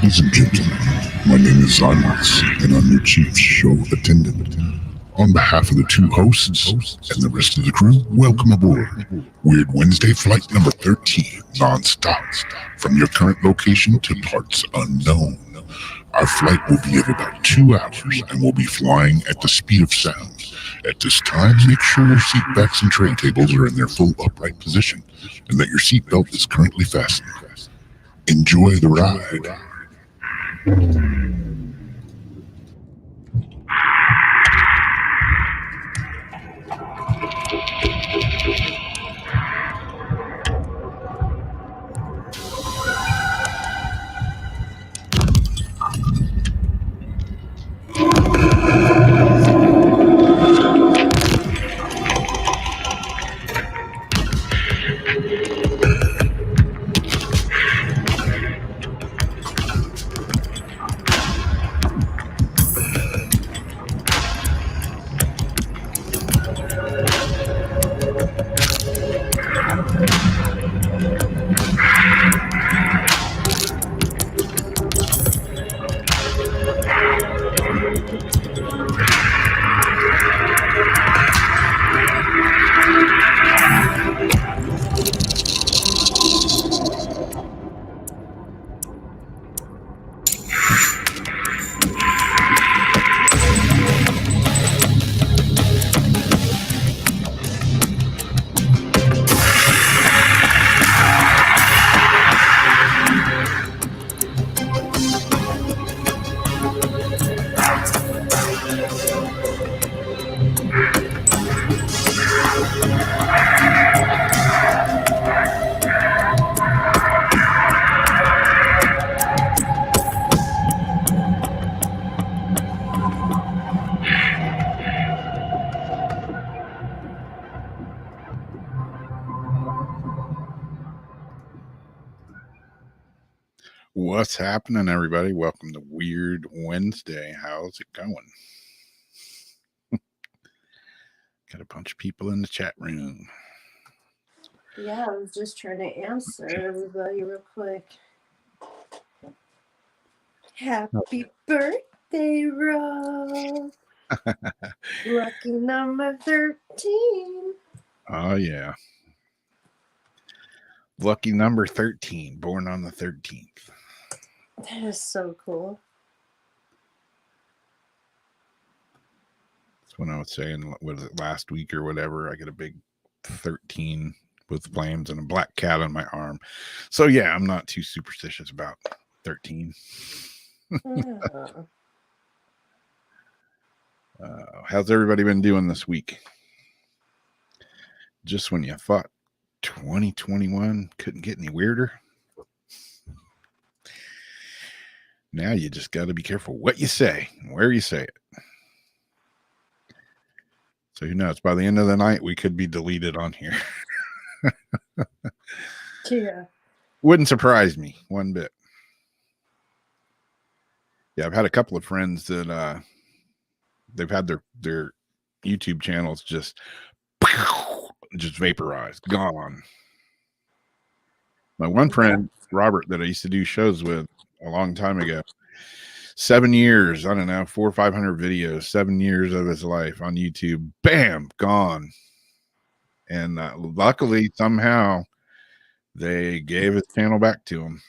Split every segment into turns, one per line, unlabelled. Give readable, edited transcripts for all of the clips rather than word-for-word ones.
Ladies and gentlemen, my name is Zymox, and I'm your chief show attendant. On behalf of the two hosts and the rest of the crew, welcome aboard Weird Wednesday Flight number 13, non-stop, from your current location to parts unknown. Our flight will be of about 2 hours, and we'll be flying at the speed of sound. At this time, make sure your seat backs and tray tables are in their full upright position, and that your seatbelt is currently fastened. Enjoy the ride.
What's happening, everybody? Welcome to Weird Wednesday. How's it going? Got a bunch of people in the chat room.
Yeah, I was just trying to answer everybody real quick. Happy birthday, Rob. Lucky number 13.
Oh, yeah. Lucky number 13, born on the 13th.
That is so cool.
That's when I was saying, was it last week or whatever? I get a big 13 with flames and a black cat on my arm. So, yeah, I'm not too superstitious about 13. How's everybody been doing this week? Just when you thought 2021 couldn't get any weirder, now you just got to be careful what you say and where you say it. So who knows? By the end of the night, we could be deleted on here.
Yeah.
Wouldn't surprise me one bit. Yeah, I've had a couple of friends that they've had their YouTube channels just vaporized, gone. My one friend, Robert, that I used to do shows with a long time ago, 7 years, I don't know, 400 or 500 videos, 7 years of his life on YouTube, bam, gone. And luckily, somehow, they gave his channel back to him.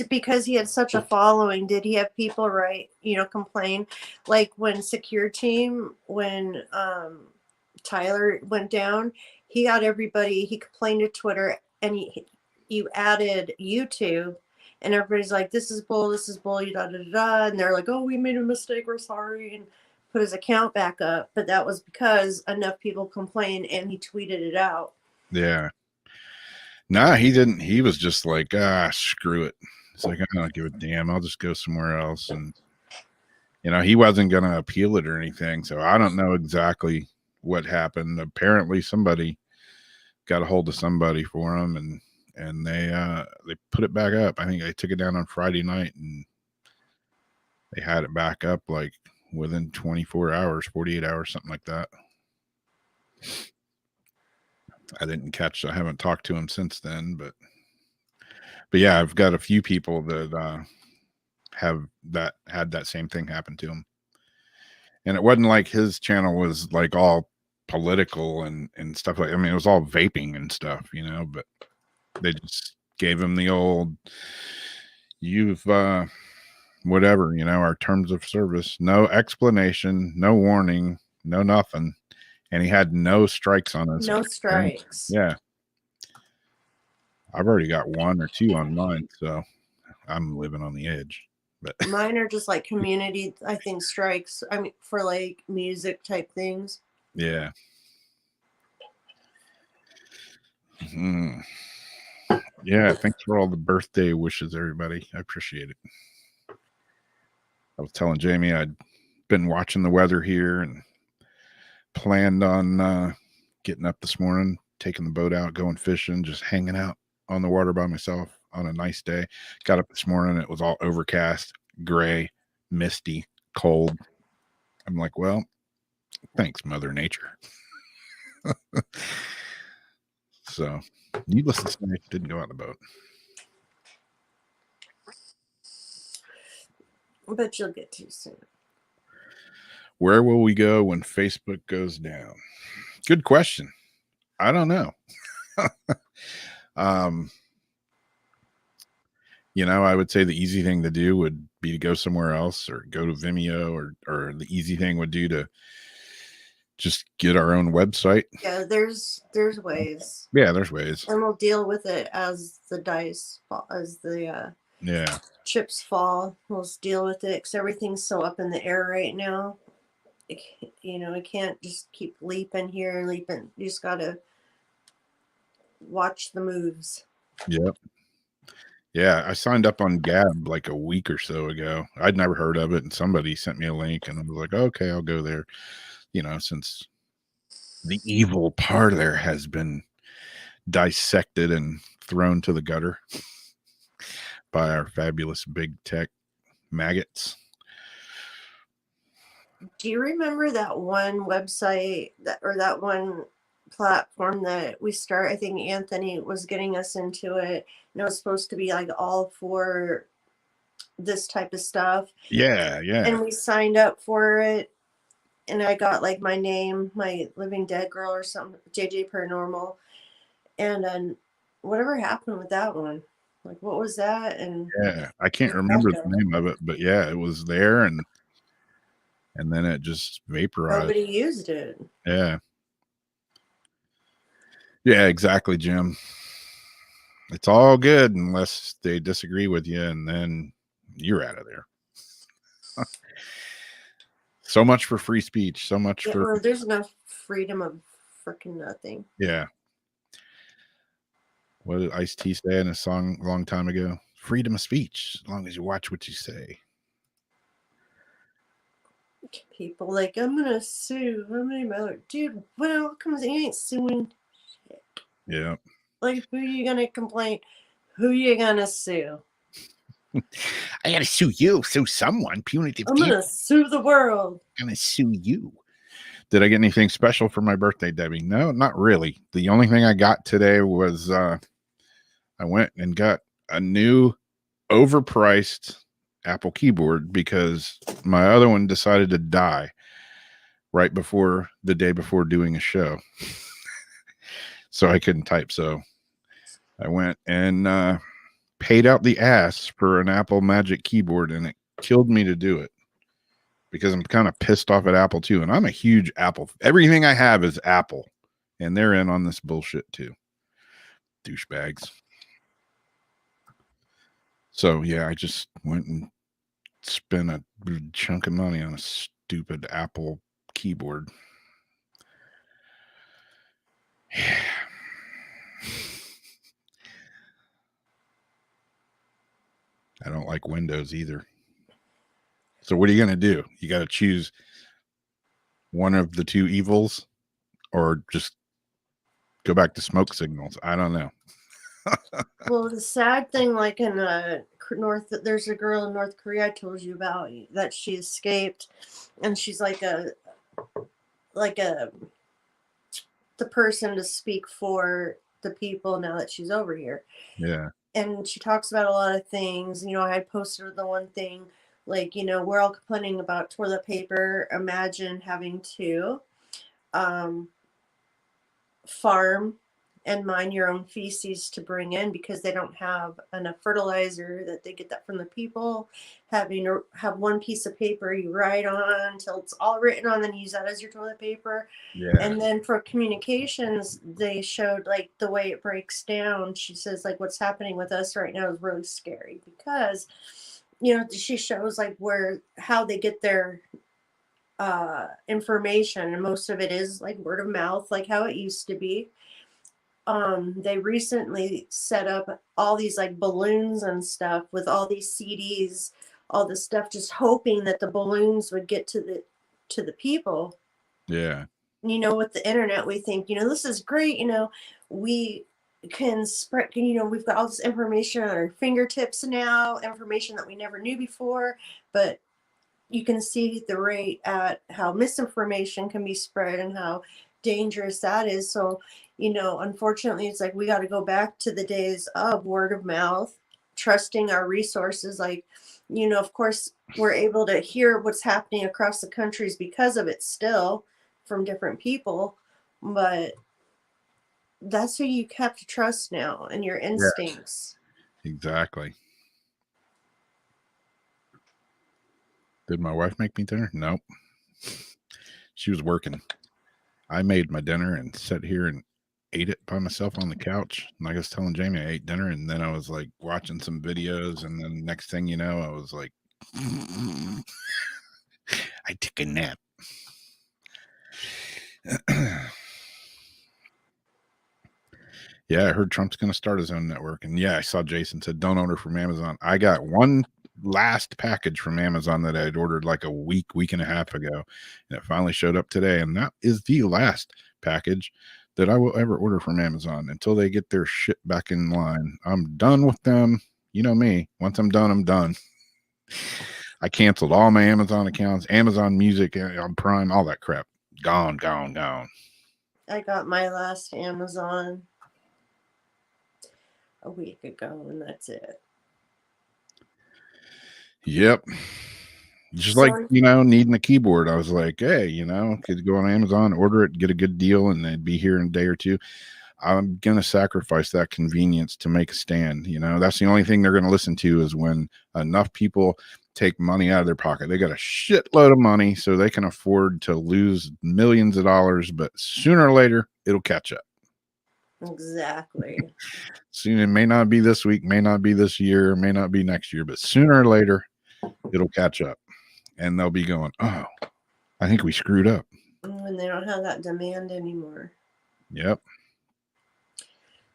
Because he had such a following, did he have people complain? Like when Secure Team, when Tyler went down, he got everybody, he complained to Twitter, and you added YouTube, and everybody's like, this is bull, and they're like, oh, we made a mistake, we're sorry, and put his account back up. But that was because enough people complained and he tweeted it out.
Yeah. Nah, he didn't. He was just like, screw it. It's like, I don't give a damn. I'll just go somewhere else. And, he wasn't going to appeal it or anything. So I don't know exactly what happened. Apparently somebody got a hold of somebody for him and they put it back up. I think they took it down on Friday night and they had it back up like within 24 hours, 48 hours, something like that. I haven't talked to him since then, but But yeah, I've got a few people that had that same thing happen to him. And it wasn't like his channel was like all political and stuff like, I mean, it was all vaping and stuff, you know, but they just gave him the old, you've whatever, you know, our terms of service, no explanation, no warning, no nothing. And he had no strikes on us.
No strikes.
Yeah. I've already got 1 or 2 on mine, so I'm living on the edge. But
Mine are just like community, I think, strikes. I mean, for like music type things.
yeah. Mm. Yeah, thanks for all the birthday wishes, everybody. I appreciate it. I was telling Jamie I'd been watching the weather here and planned on getting up this morning, taking the boat out, going fishing, just hanging out on the water by myself on a nice day. Got up this morning, it was all overcast, gray, misty, cold. I'm like, well, thanks, Mother Nature. So, needless to say, didn't go out in the boat.
But you'll get to soon.
Where will we go when Facebook goes down? Good question. I don't know. You know, I would say the easy thing to do would be to go somewhere else or go to Vimeo, or the easy thing would do to just get our own website.
Yeah, there's ways.
Yeah, there's ways.
And we'll deal with it as the dice fall, as the
Yeah.
chips fall. We'll just deal with it because everything's so up in the air right now. You know, it can't just keep leaping here and leaping. You just gotta watch the moves.
Yep. Yeah, I signed up on Gab like a week or so ago. I'd never heard of it, and somebody sent me a link, and I was like, okay, I'll go there. You know, since the evil part of there has been dissected and thrown to the gutter by our fabulous big tech maggots.
Do you remember that one website that one platform that we start? I think Anthony was getting us into it, and it was supposed to be like all for this type of stuff.
Yeah.
And we signed up for it, and I got like my name, my Living Dead Girl or something, JJ Paranormal, and then whatever happened with that one? Like, what was that? And
yeah, I can't remember the name of it, but yeah, it was there, and then it just vaporized.
Nobody used it.
Yeah. Yeah, exactly, Jim. It's all good unless they disagree with you, and then you're out of there. So much for free speech. So much for.
Well, there's enough freedom of freaking nothing.
Yeah. What did Ice-T say in a song a long time ago? Freedom of speech, as long as you watch what you say.
People like, I'm gonna sue. Dude, what comes? You ain't suing. Shit.
Yeah.
Like, who you gonna complain? Who you gonna sue?
I gotta sue you, sue someone. Punitive.
I'm gonna sue the world.
I'm gonna sue you. Did I get anything special for my birthday, Debbie? No, not really. The only thing I got today was I went and got a new overpriced Apple keyboard because my other one decided to die right before the day before doing a show. So I couldn't type. So I went and paid out the ass for an Apple Magic keyboard, and it killed me to do it because I'm kind of pissed off at Apple too. And I'm a huge Apple. Everything I have is Apple, and they're in on this bullshit too. Douchebags. So yeah, I just went and spent a chunk of money on a stupid Apple keyboard. Yeah. I don't like Windows either. So what are you going to do? You got to choose one of the two evils or just go back to smoke signals. I don't know.
Well, the sad thing, like in there's a girl in North Korea I told you about that she escaped, and she's like the person to speak for the people now that she's over here.
Yeah.
and she talks about a lot of things. You know, I had posted the one thing, like, you know, we're all complaining about toilet paper. Imagine having to um, farm and mine your own feces to bring in because they don't have enough fertilizer, that they get that from the people. Having to have one piece of paper you write on until it's all written on, then use that as your toilet paper.
Yeah.
And then for communications, they showed like the way it breaks down. She says like what's happening with us right now is really scary because, you know, she shows like how they get their information, and most of it is like word of mouth, like how it used to be. They recently set up all these like balloons and stuff with all these CDs, all this stuff, just hoping that the balloons would get to the people.
Yeah.
You know, with the internet, we think, you know, this is great. You know, we can spread, you know, we've got all this information on our fingertips now, information that we never knew before, but you can see the rate at how misinformation can be spread and how dangerous that is. So, you know, unfortunately, it's like we got to go back to the days of word of mouth, trusting our resources. Like, you know, of course, we're able to hear what's happening across the countries because of it still from different people, but that's who you have to trust now and your instincts.
Exactly. Did my wife make me dinner? Nope. She was working. I made my dinner and sat here and ate it by myself on the couch. And like I was telling Jamie, I ate dinner and then I was like watching some videos. And then next thing you know, I was like, I took a nap. Yeah, I heard Trump's going to start his own network. And yeah, I saw Jason said, don't order from Amazon. I got one last package from Amazon that I had ordered like a week and a half ago. And it finally showed up today. And that is the last package that I will ever order from Amazon until they get their shit back in line. I'm done with them. You know me. Once I'm done, I'm done. I canceled all my Amazon accounts, Amazon Music, on Prime, all that crap. Gone.
I got my last Amazon a week ago, and that's it.
Yep. Just
So,
like, you know, needing a keyboard. I was like, hey, you know, could go on Amazon, order it, get a good deal, and they'd be here in a day or two. I'm going to sacrifice that convenience to make a stand. You know, that's the only thing they're going to listen to is when enough people take money out of their pocket. They got a shitload of money, so they can afford to lose millions of dollars, but sooner or later, it'll catch up.
exactly.
Soon, it may not be this week, may not be this year, may not be next year, but sooner or later, it'll catch up. And they'll be going, oh, I think we screwed up.
And they don't have that demand anymore.
Yep.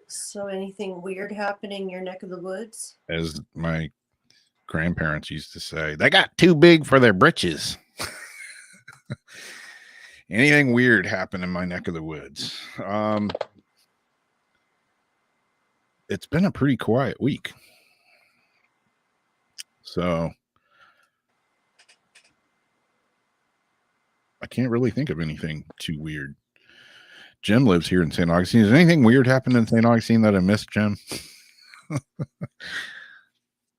So anything weird happening in your neck of the woods?
As my grandparents used to say, they got too big for their britches. Anything weird happened in my neck of the woods? It's been a pretty quiet week. So I can't really think of anything too weird. Jim lives here in St. Augustine. Has anything weird happened in St. Augustine that I missed, Jim?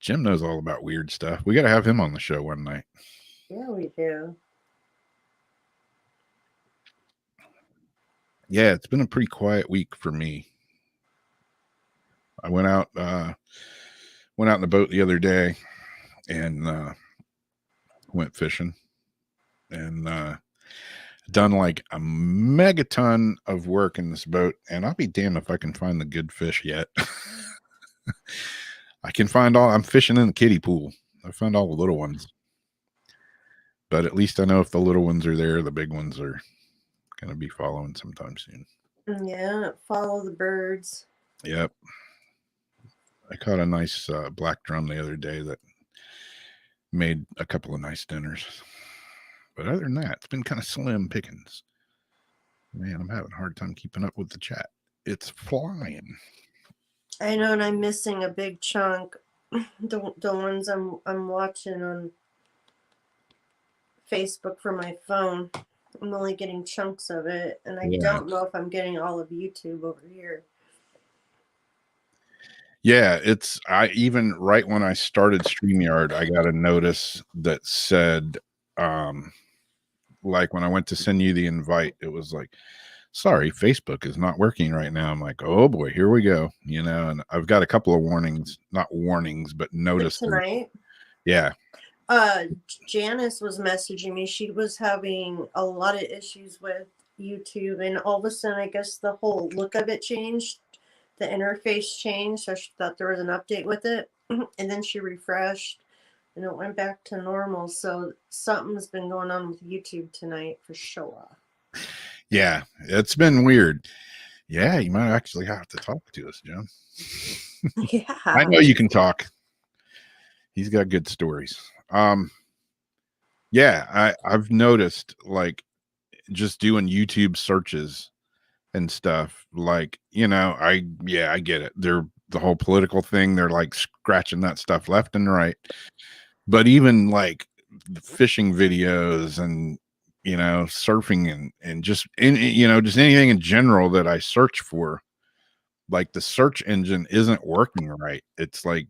Jim knows all about weird stuff. We got to have him on the show one night.
Yeah, we do.
Yeah, it's been a pretty quiet week for me. I went out in the boat the other day and went fishing and done like a megaton of work in this boat, and I'll be damned if I can find the good fish yet. I'm fishing in the kiddie pool. I found all the little ones, but at least I know if the little ones are there, the big ones are going to be following sometime soon.
Yeah, follow the birds.
Yep. I caught a nice black drum the other day that made a couple of nice dinners. But other than that, it's been kind of slim pickings. Man, I'm having a hard time keeping up with the chat. It's flying.
I know, and I'm missing a big chunk. The ones I'm watching on Facebook from my phone. I'm only getting chunks of it, and I don't know if I'm getting all of YouTube over here.
Yeah, it's I even right when I started StreamYard, I got a notice that said, like when I went to send you the invite, it was like, sorry, Facebook is not working right now. I'm like, oh boy, here we go. And I've got a couple of warnings, not warnings, but
But
notices.
tonight,
Yeah.
Janice was messaging me. She was having a lot of issues with YouTube, and all of a sudden, I guess the whole look of it changed. The interface changed, so she thought there was an update with it, and then she refreshed, and it went back to normal. So something's been going on with YouTube tonight for sure.
Yeah, it's been weird. Yeah, you might actually have to talk to us, Jim.
Yeah.
I know you can talk. He's got good stories. Yeah, I've noticed like just doing YouTube searches and stuff. Like, I get it. They're the whole political thing. They're like scratching that stuff left and right. But even like the fishing videos and surfing and just just anything in general that I search for, like the search engine isn't working right. It's like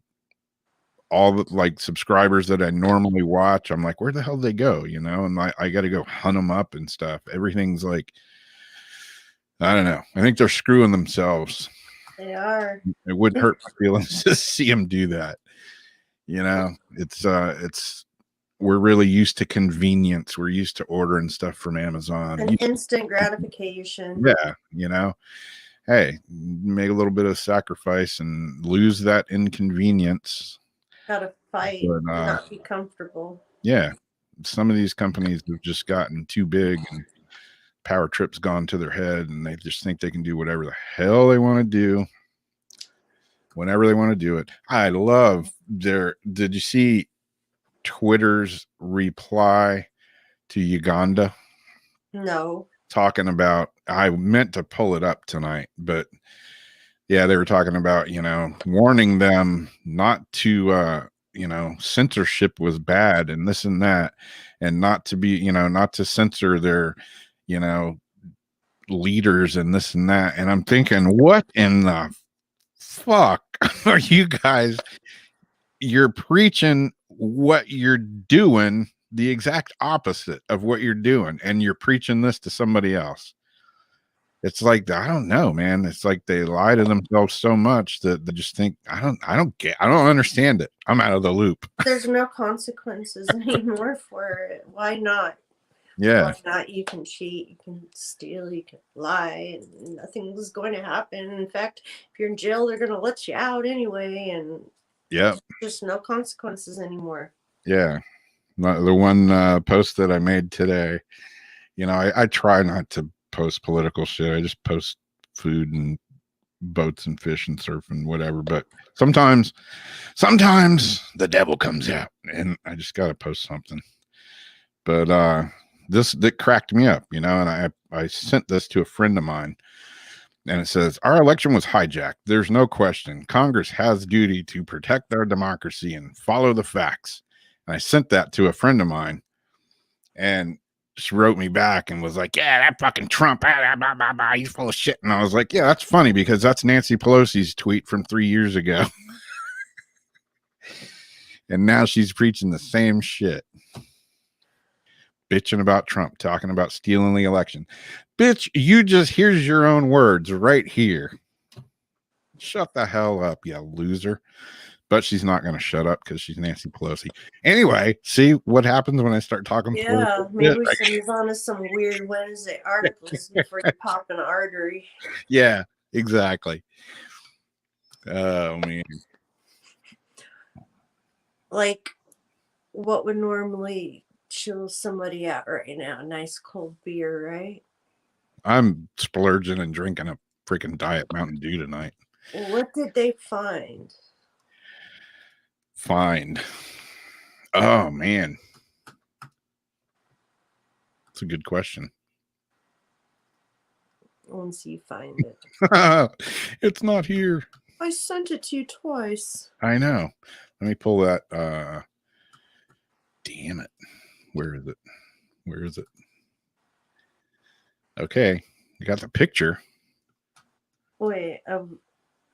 all the like subscribers that I normally watch, I'm like, where the hell did they go? And I got to go hunt them up and stuff. Everything's like, I don't know. I think they're screwing themselves.
They are.
It wouldn't hurt my feelings to see them do that. It's we're really used to convenience. We're used to ordering stuff from Amazon.
An instant gratification.
Yeah, hey, make a little bit of sacrifice and lose that inconvenience.
Gotta fight,
But,
not be comfortable.
Yeah, some of these companies have just gotten too big and power trip's gone to their head, and they just think they can do whatever the hell they want to do whenever they want to do it. I love did you see Twitter's reply to Uganda
No.
talking about, I meant to pull it up tonight, but yeah, they were talking about, warning them not to, censorship was bad and this and that, and not to be, not to censor their, leaders and this and that. And I'm thinking, what in the fuck are you guys? You're preaching what you're doing, the exact opposite of what you're doing, and you're preaching this to somebody else. It's like, I don't know, man. It's like they lie to themselves so much that they just think, I don't understand it. I'm out of the loop.
There's no consequences anymore for it. Why not?
Yeah.
Why not? You can cheat, you can steal, you can lie, and nothing's going to happen. In fact, if you're in jail, they're going to let you out anyway, and
Yeah.
just no consequences anymore.
Yeah. The one post that I made today, I try not to post political shit. I just post food and boats and fish and surf and whatever. But sometimes the devil comes out and I just got to post something. But that cracked me up, and I sent this to a friend of mine, and it says, our election was hijacked. There's no question. Congress has duty to protect our democracy and follow the facts. And I sent that to a friend of mine, and she wrote me back and was like, yeah, that fucking Trump, he's full of shit. And I was like, yeah, that's funny because that's Nancy Pelosi's tweet from 3 years ago. And now she's preaching the same shit. Bitching about Trump, talking about stealing the election. Bitch, here's your own words right here. Shut the hell up, you loser. But she's not going to shut up because she's Nancy Pelosi. Anyway, see what happens when I start talking.
Yeah, maybe we should move on to some weird Wednesday articles before you pop an artery.
Yeah, exactly. Oh, man.
Like, what would normally chill somebody out right now? A nice cold beer, right?
I'm splurging and drinking a freaking Diet Mountain Dew tonight.
What did they find?
Oh, man. That's a good question.
Once you find it.
It's not here.
I sent it to you twice.
I know. Let me pull that. Damn it. Where is it? Okay. I got the picture.
Wait,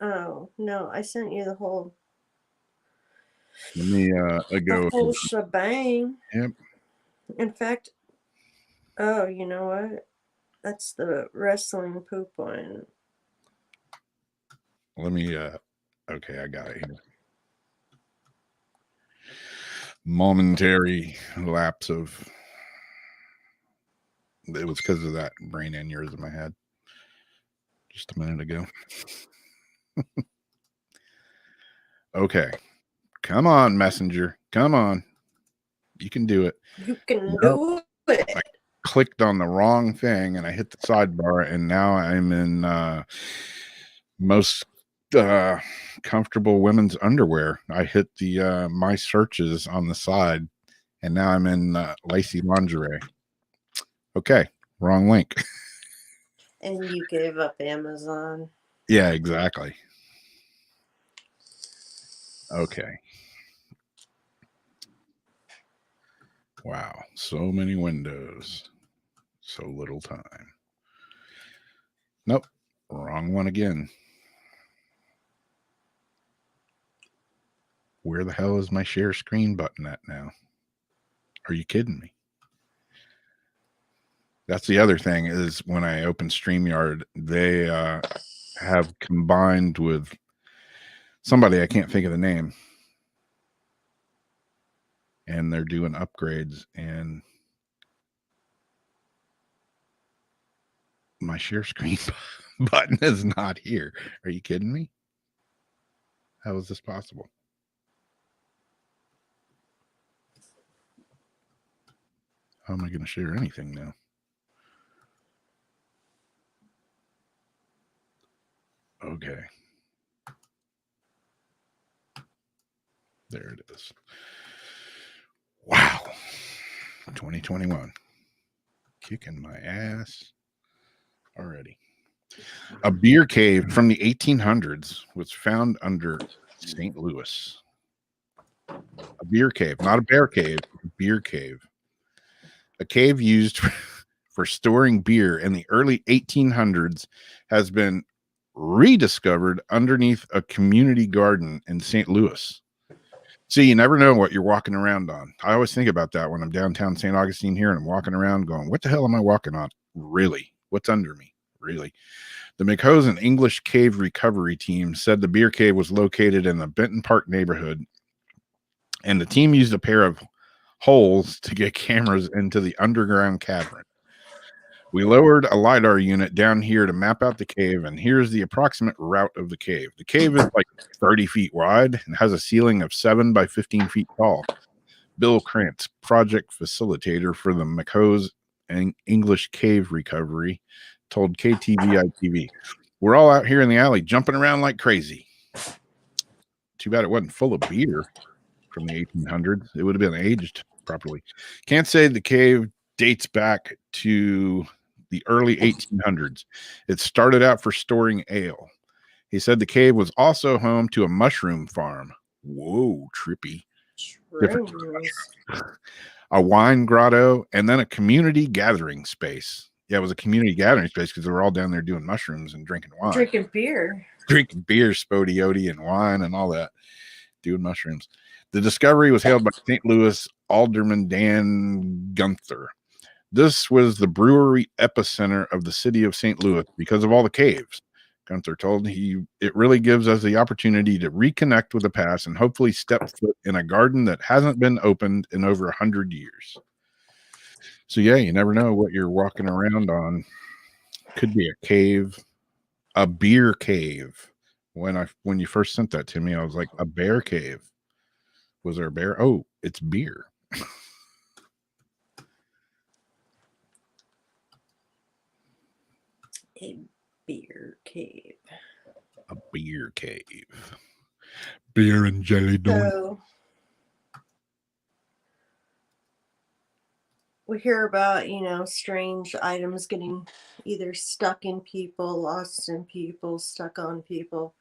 Oh no, I sent you the whole
Let me go.
shebang.
Yep.
In fact, oh, you know what? That's the wrestling poop one.
Let me okay, I got it here. Momentary lapse of it was because of that brain aneurysm I had just a minute ago. Okay. Come on, messenger. Come on. You can do it.
You can
Nope.
do it.
I clicked on the wrong thing and I hit the sidebar, and now I'm in most comfortable women's underwear. I hit the my searches on the side, and now I'm in lacy lingerie. Okay, wrong link.
And you gave up Amazon.
Yeah, exactly. Okay. Wow, so many windows, so little time. Nope, wrong one again. Where the hell is my share screen button at now? Are you kidding me? That's the other thing is when I open StreamYard, they have combined with somebody, I can't think of the name, and they're doing upgrades, and my share screen button is not here. Are you kidding me? How is this possible? How am I going to share anything now? Okay. There it is. Wow. 2021. Kicking my ass already. A beer cave from the 1800s was found under St. Louis. A beer cave, not a bear cave, a beer cave. A cave used for storing beer in the early 1800s has been rediscovered underneath a community garden in St. Louis. See, you never know what you're walking around on. I always think about that when I'm downtown St. Augustine here and I'm walking around going, what the hell am I walking on? Really? What's under me? Really? The McHosen English Cave Recovery Team said the beer cave was located in the Benton Park neighborhood, and the team used a pair of holes to get cameras into the underground cavern. We lowered a LiDAR unit down here to map out the cave, and here's the approximate route of the cave. The cave is like 30 feet wide and has a ceiling of 7 by 15 feet tall. Bill Krantz, project facilitator for the McHose English Cave Recovery, told KTVI-TV, we're all out here in the alley jumping around like crazy. Too bad it wasn't full of beer from the 1800s. It would have been aged properly. Can't say the cave dates back to the early 1800s. It started out for storing ale. He said the cave was also home to a mushroom farm. Whoa, trippy. Different a wine grotto, and then a community gathering space. Yeah, it was a community gathering space because they were all down there doing mushrooms and drinking wine.
Drinking beer,
spodioti, and wine and all that, doing mushrooms. The discovery was hailed by St. Louis Alderman Dan Gunther. This was the brewery epicenter of the city of St. Louis because of all the caves. Gunther told it really gives us the opportunity to reconnect with the past and hopefully step foot in a garden that hasn't been opened in over 100 years. So yeah, you never know what you're walking around on. Could be a cave, a beer cave. When you first sent that to me, I was like, a bear cave. Was there a bear? Oh, it's beer.
a beer cave.
A beer cave. Beer and jelly donut.
So we hear about, strange items getting either stuck in people, lost in people, stuck on people.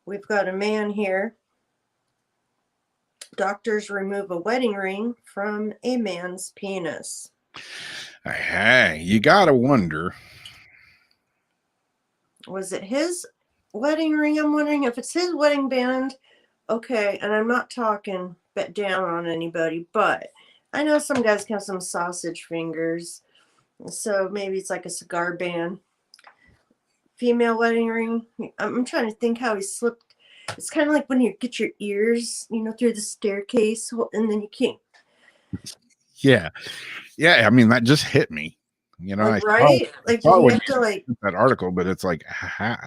We've got a man here. Doctors remove a wedding ring from a man's penis.
Hey, you gotta wonder.
Was it his wedding ring, I'm wondering if it's his wedding band. Okay, and I'm not talking down on anybody, but I know some guys have some sausage fingers. So maybe it's like a cigar band. Female wedding ring. I'm trying to think how he slipped. It's kind of like when you get your ears, through the staircase, and then you can't.
Yeah. Yeah. I mean, that just hit me. I
Like, right? Like, did
saw
he
when
have to, like,
that article, but it's like, ha.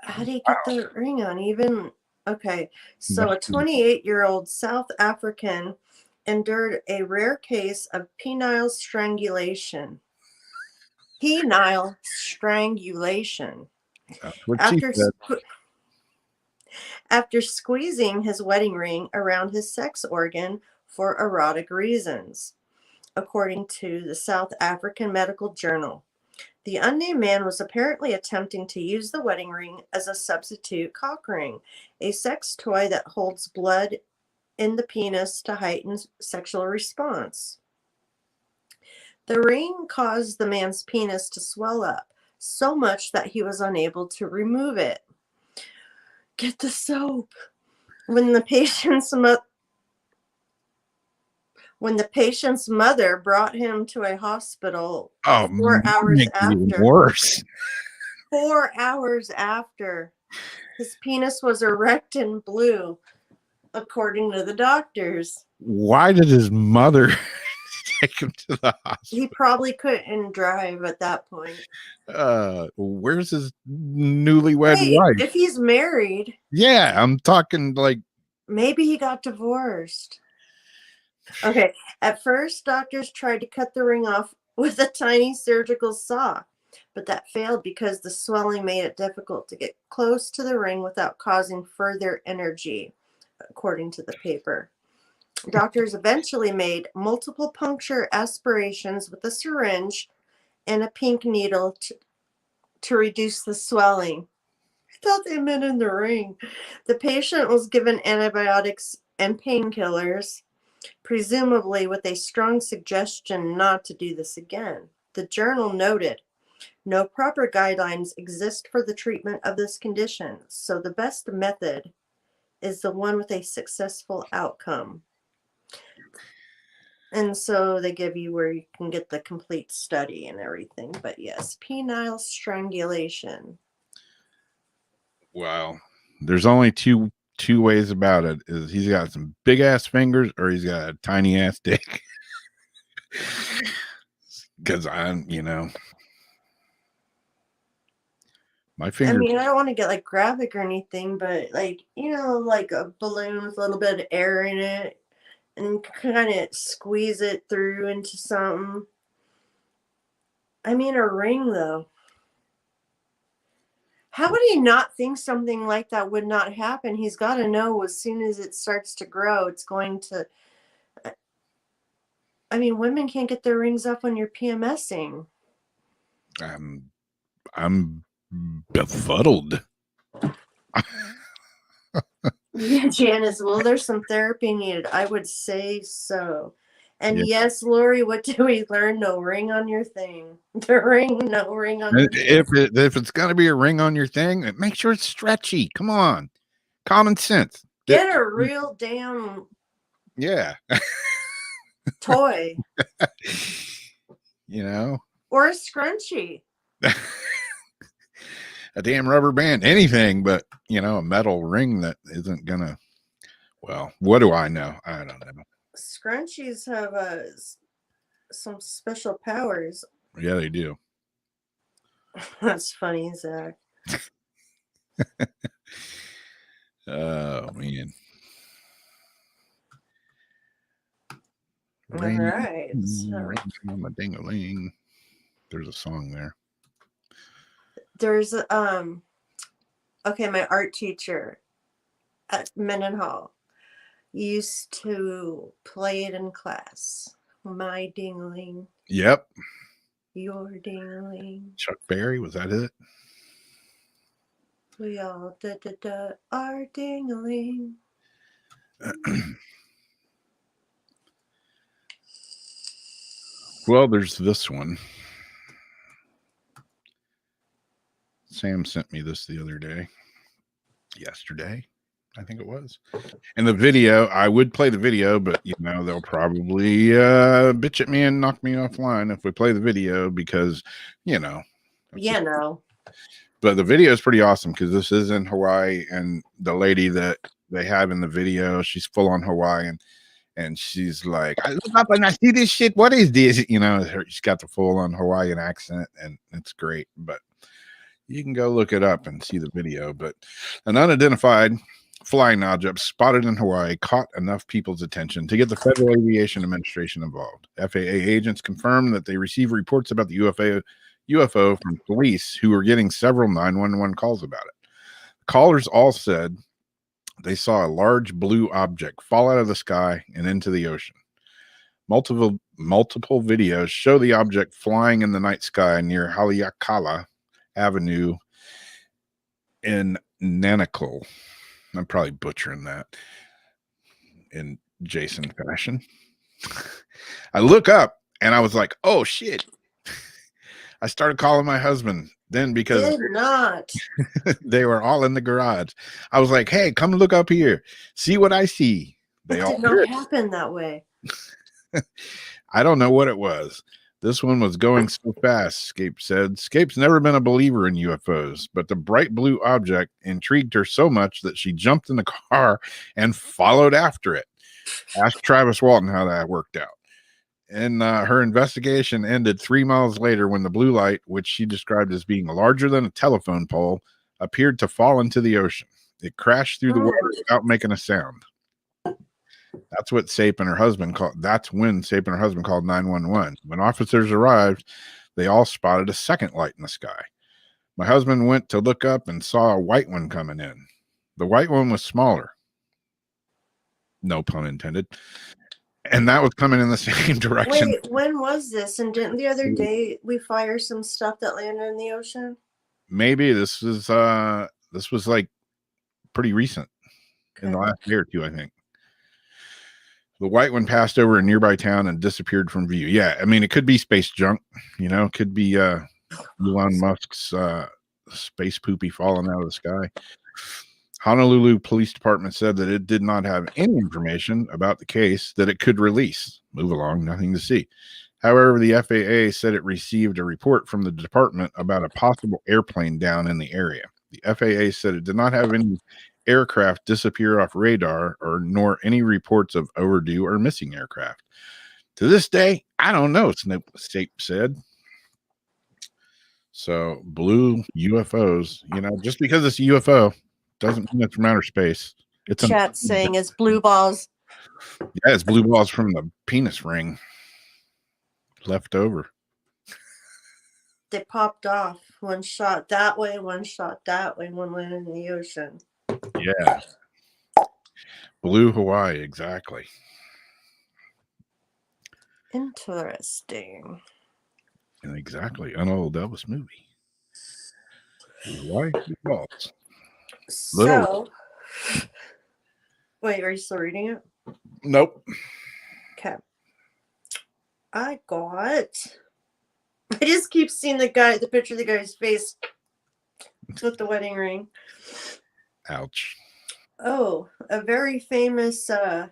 how do you get the ring on? Even, okay. So
No.
a 28-year-old South African endured a rare case of penile strangulation. Penile strangulation.
That's what she said.
After squeezing his wedding ring around his sex organ for erotic reasons, according to the South African Medical Journal. The unnamed man was apparently attempting to use the wedding ring as a substitute cock ring, a sex toy that holds blood in the penis to heighten sexual response. The ring caused the man's penis to swell up so much that he was unable to remove it. Get the soap. When the patient's mother brought him to a hospital
Oh,
4 hours
make it even
after.
worse.
4 hours after. His penis was erect and blue, according to the doctors.
Why did his mother take him to the hospital?
He probably couldn't drive at that point.
Where's his newlywed
Hey,
wife?
if he's married,
Yeah, I'm talking like
maybe he got divorced. Okay, at first, doctors tried to cut the ring off with a tiny surgical saw, but that failed because the swelling made it difficult to get close to the ring without causing further energy, according to the paper. Doctors eventually made multiple puncture aspirations with a syringe and a pink needle to reduce the swelling. I thought they meant in the ring. The patient was given antibiotics and painkillers, presumably with a strong suggestion not to do this again. The journal noted, no proper guidelines exist for the treatment of this condition, so the best method is the one with a successful outcome. And so they give you where you can get the complete study and everything. But yes, penile strangulation.
Well, there's only two ways about it. Is he's got some big ass fingers or he's got a tiny ass dick. Because my fingers.
I mean, I don't want to get like graphic or anything, but like, like a balloon with a little bit of air in it and kind of squeeze it through into something. I mean, a ring though. How would he not think something like that would not happen? He's got to know as soon as it starts to grow, it's going to. I mean, women can't get their rings up when you're PMSing.
I'm befuddled.
Yeah, Janice. Well, there's some therapy needed. I would say so. And
Yeah.
yes, Lori, what do we learn? No ring on your thing. No ring on your thing.
If it's gonna be a ring on your thing, make sure it's stretchy. Come on, common sense.
Get a real damn toy.
Or
a scrunchie.
A damn rubber band, anything but a metal ring that isn't gonna. Well, what do I know? I don't know.
Scrunchies have some special powers.
Yeah, they do.
That's funny, Zach.
Oh man.
All right.
Ring on my ding-a-ling. There's a song there.
There's okay, my art teacher at Mendenhall used to play it in class. My ding-a-ling.
Yep.
Your ding-a-ling.
Chuck Berry, was that it?
We all da our ding-a-ling.
Well, there's this one. Sam sent me this the other day. Yesterday, I think it was. And the video, I would play the video, but they'll probably bitch at me and knock me offline if we play the video because that's
Yeah, no.
But the video is pretty awesome because this is in Hawaii, and the lady that they have in the video, she's full on Hawaiian, and she's like, I look up and I see this shit. What is this? She's got the full on Hawaiian accent, and it's great. But you can go look it up and see the video. But an unidentified flying object spotted in Hawaii caught enough people's attention to get the Federal Aviation Administration involved. FAA agents confirmed that they received reports about the UFO from police who were getting several 911 calls about it. Callers all said they saw a large blue object fall out of the sky and into the ocean. Multiple videos show the object flying in the night sky near Haleakala Avenue in Nanakul. I'm probably butchering that in Jason fashion. I look up and I was like, oh shit. I started calling my husband then because
Did not.
they were all in the garage. I was like, hey, come look up here. See what I see. They
It
all
did not happen that way.
I don't know what it was. This one was going so fast, Scape said. Scape's never been a believer in UFOs, but the bright blue object intrigued her so much that she jumped in the car and followed after it. Ask Travis Walton how that worked out. And her investigation ended 3 miles later when the blue light, which she described as being larger than a telephone pole, appeared to fall into the ocean. It crashed through the water without making a sound. That's what Sape and her husband called. That's when Sape and her husband called 911. When officers arrived, they all spotted a second light in the sky. My husband went to look up and saw a white one coming in. The white one was smaller. No pun intended. And that was coming in the same direction.
Wait, when was this? And didn't the other day we fire some stuff that landed in the ocean?
Maybe this was like pretty recent in the last year or two, I think. The white one passed over a nearby town and disappeared from view. Yeah, I mean, it could be space junk, it could be Elon Musk's space poopy falling out of the sky. Honolulu Police Department said that it did not have any information about the case that it could release. Move along, nothing to see. However, the FAA said it received a report from the department about a possible airplane down in the area. The FAA said it did not have any aircraft disappear off radar nor any reports of overdue or missing aircraft. To this day, I don't know, Snape said. So, blue UFOs, just because it's a UFO doesn't mean it's from outer space. It's
chat saying it's blue balls.
Yeah, it's blue balls from the penis ring left over.
They popped off. One shot that way, one shot that way, one went in the ocean.
Yeah. Blue Hawaii, exactly.
Interesting.
And exactly. An old Elvis movie. Hawaii balls.
So, wait, are you still reading it?
Nope.
Okay. I just keep seeing the picture of the guy's face with the wedding ring.
Ouch.
Oh, a very famous, and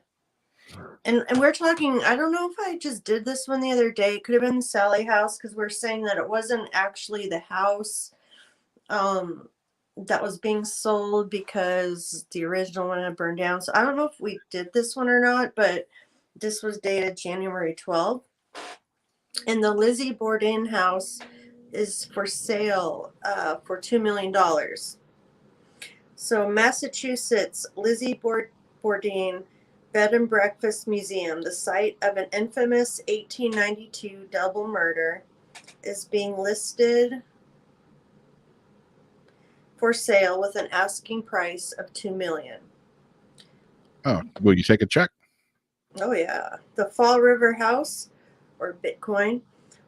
we're talking, I don't know if I just did this one the other day. It could have been Sally House because we're saying that it wasn't actually the house that was being sold because the original one had burned down. So I don't know if we did this one or not, but this was dated January 12th. And the Lizzie Bourdain house is for sale for $2 million. So Massachusetts Lizzie Bourdain Bed and Breakfast Museum, the site of an infamous 1892 double murder, is being listed for sale with an asking price of $2 million.
Oh, will you take a check?
Oh yeah. The Fall River House, or Bitcoin,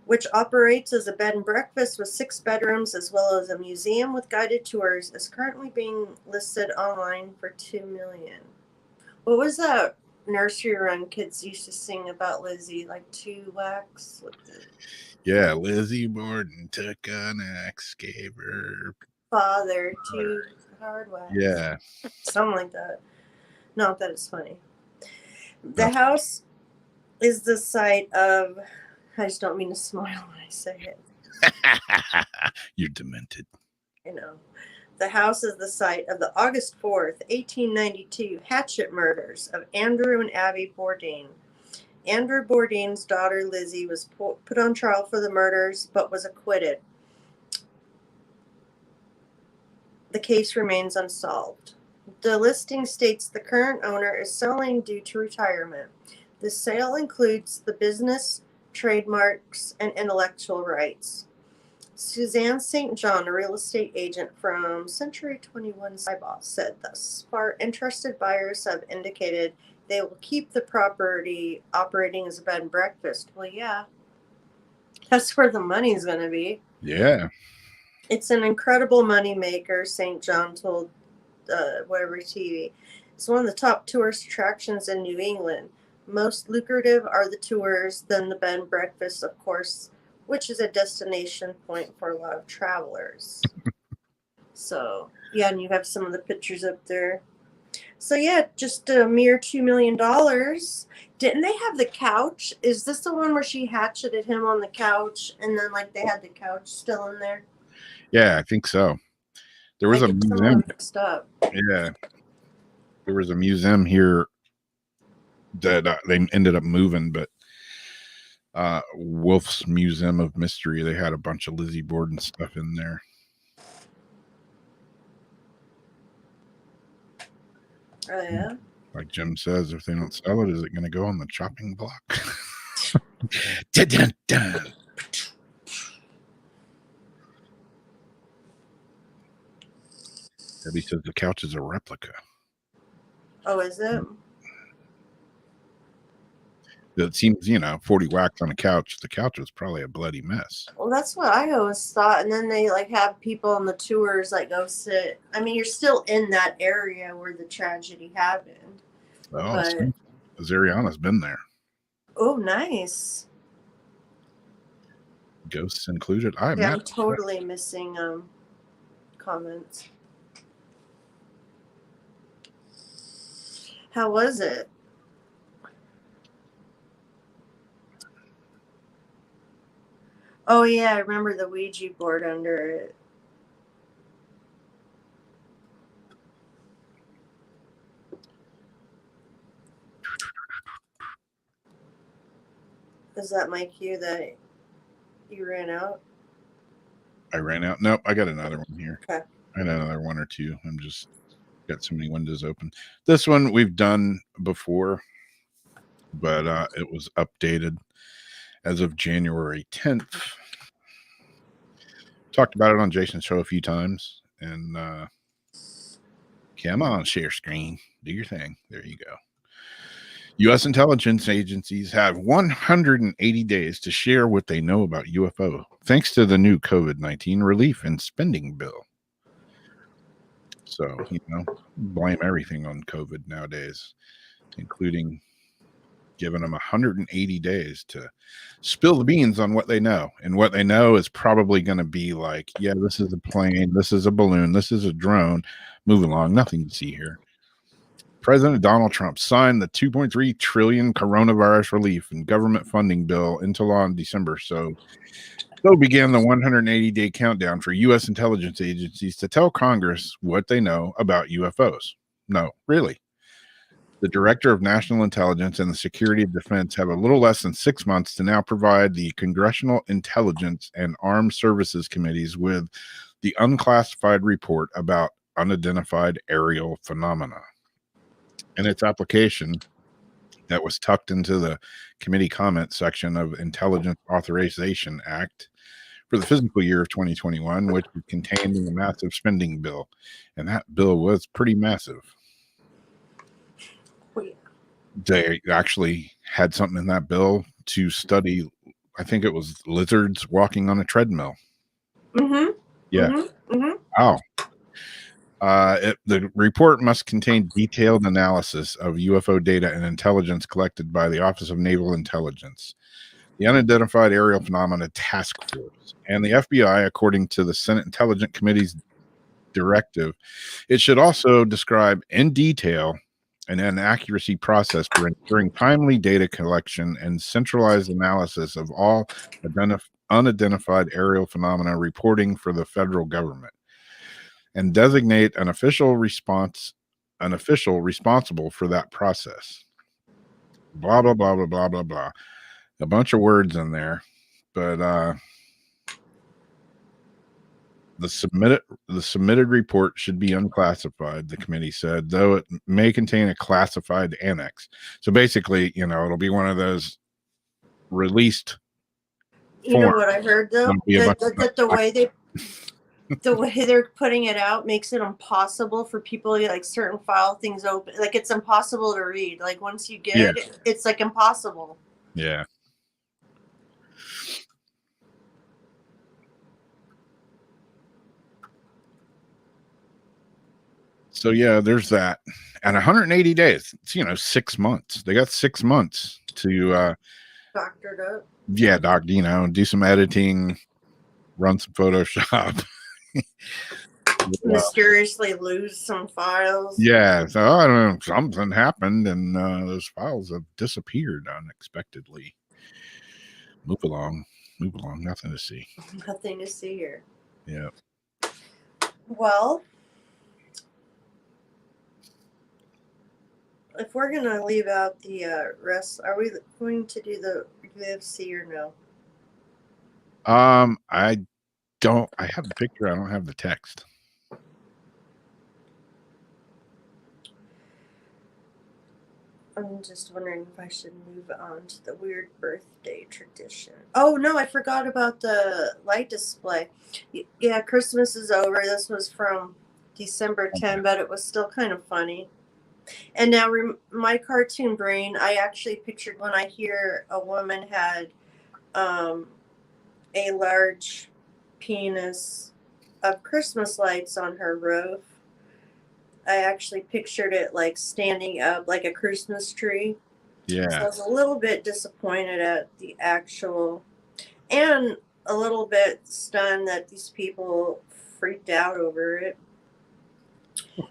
which operates as a bed and breakfast with 6 bedrooms as well as a museum with guided tours, is currently being listed online for $2 million. What was that nursery rhyme kids used to sing about Lizzie? Like 2 wax?
Yeah, Lizzie Borden took an axe, gave her
father, two hard wives.
Yeah.
Something like that. Not that it's funny. The house is the site of. I just don't mean to smile when I say it.
You're demented.
You know. The house is the site of the August 4th, 1892 hatchet murders of Andrew and Abby Bourdain. Andrew Bourdain's daughter Lizzie was put on trial for the murders but was acquitted. The case remains unsolved. The listing states the current owner is selling due to retirement. The sale includes the business, trademarks, and intellectual rights. Suzanne St. John, a real estate agent from Century 21 Cyboss, said thus far interested buyers have indicated they will keep the property operating as a bed and breakfast. Well, yeah, that's where the money's going to be.
Yeah.
It's an incredible money maker, St. John told whatever TV. It's one of the top tourist attractions in New England. Most lucrative are the tours, then the bed and breakfast, of course, which is a destination point for a lot of travelers. So, yeah, and you have some of the pictures up there. So, yeah, just a mere $2 million. Didn't they have the couch? Is this the one where she hatcheted him on the couch and then, like, they had the couch still in there?
Yeah, I think so. There was a museum.
Mixed up.
Yeah. There was a museum here that they ended up moving, but Wolf's Museum of Mystery, they had a bunch of Lizzie Borden stuff in there.
Oh, yeah?
Like Jim says, if they don't sell it, is it going to go on the chopping block? Dun, dun, dun. Debbie says the couch is a replica.
Oh, is it?
It seems, 40 whacks on a couch. The couch was probably a bloody mess.
Well, that's what I always thought. And then they like have people on the tours like go sit. I mean, you're still in that area where the tragedy happened.
Oh,
But-
Zariana's been there.
Oh, nice.
Ghosts included. I'm
Yeah, I'm
not
totally missing comments. How was it? Oh yeah, I remember the Ouija board under it. Is that my cue that you ran out?
I ran out. Nope, I got another one here.
Okay.
I had another one or two. I'm just got so many windows open. This one we've done before, but it was updated as of January 10th. Talked about it on Jason's show a few times, and come on, share screen, do your thing. There you go. U.S. intelligence agencies have 180 days to share what they know about UFO, thanks to the new COVID-19 relief and spending bill. So, blame everything on COVID nowadays, including giving them 180 days to spill the beans on what they know. And what they know is probably going to be like, yeah, this is a plane, this is a balloon, this is a drone, move along, nothing to see here. President Donald Trump signed the $2.3 trillion coronavirus relief and government funding bill into law in December. So began the 180-day countdown for U.S. intelligence agencies to tell Congress what they know about UFOs. No, really. The Director of National Intelligence and the Secretary of Defense have a little less than 6 months to now provide the Congressional Intelligence and Armed Services Committees with the unclassified report about unidentified aerial phenomena. In its application that was tucked into the committee comment section of Intelligence Authorization Act for the fiscal year of 2021, which contained a massive spending bill. And that bill was pretty massive. They actually had something in that bill to study, I think it was lizards walking on a treadmill.
Mm-hmm.
Yeah.
Mm-hmm. Mm-hmm.
Wow. The report must contain detailed analysis of UFO data and intelligence collected by the Office of Naval Intelligence, the Unidentified Aerial Phenomena Task Force, and the FBI, according to the Senate Intelligence Committee's directive. It should also describe in detail an accuracy process for ensuring timely data collection and centralized analysis of all unidentified aerial phenomena reporting for the federal government, and designate an official responsible for that process. Blah blah blah blah blah blah blah. A bunch of words in there, but the submitted report should be unclassified, the committee said, though it may contain a classified annex. So basically, it'll be one of those released
You know
forms.
what I heard though?
It'll be a bunch
That the way they're putting it out makes it impossible for people to like certain file things open. Like it's impossible to read. Like once you get it, it's like impossible.
Yeah. So yeah, there's that. And 180 days. It's 6 months. They got 6 months to
Doctored up.
yeah, do some editing, run some Photoshop.
Mysteriously lose some files.
Yeah, so I don't know, something happened and those files have disappeared unexpectedly. Move along, nothing to see.
Nothing to see here.
Yeah.
Well, if we're gonna leave out the rest, are we going to do the UFC or no?
I have the picture, I don't have the text.
I'm just wondering if I should move on to the weird birthday tradition. Oh no, I forgot about the light display. Yeah, Christmas is over. This was from December 10, but it was still kind of funny. And now my cartoon brain, I actually pictured when I hear a woman had a large penis of Christmas lights on her roof. I actually pictured it like standing up like a Christmas tree.
Yeah.
So I was a little bit disappointed at the actual, and a little bit stunned that these people freaked out over it.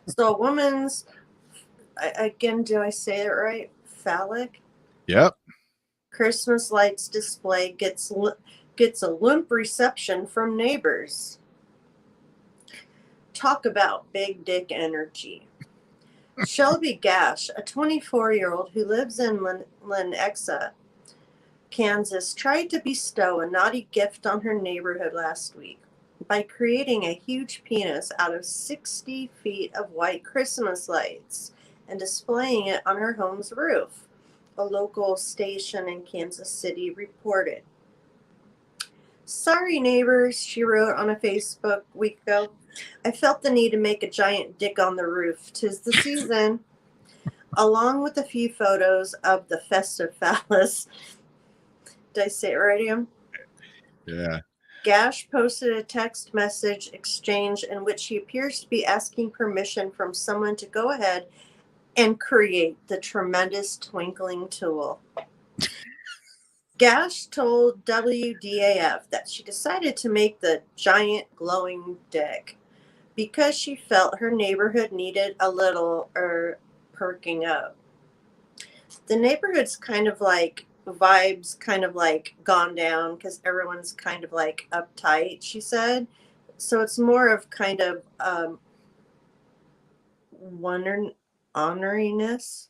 So a woman's, again, do I say it right? Phallic?
Yep.
Christmas lights display gets a limp reception from neighbors. Talk about big dick energy. Shelby Gash, a 24-year-old who lives in Lenexa, Kansas, tried to bestow a naughty gift on her neighborhood last week by creating a huge penis out of 60 feet of white Christmas lights and displaying it on her home's roof, a local station in Kansas City reported. Sorry, neighbors, she wrote on a Facebook week ago. I felt the need to make a giant dick on the roof. 'Tis the season. Along with a few photos of the festive phallus. Did I say it right, Ian?
Yeah.
Gash posted a text message exchange in which he appears to be asking permission from someone to go ahead and create the tremendous twinkling tool. Gash told WDAF that she decided to make the giant glowing dick because she felt her neighborhood needed a little perking up. The neighborhood's kind of like vibes kind of like gone down because everyone's kind of like uptight, she said. So it's more of kind of honoriness.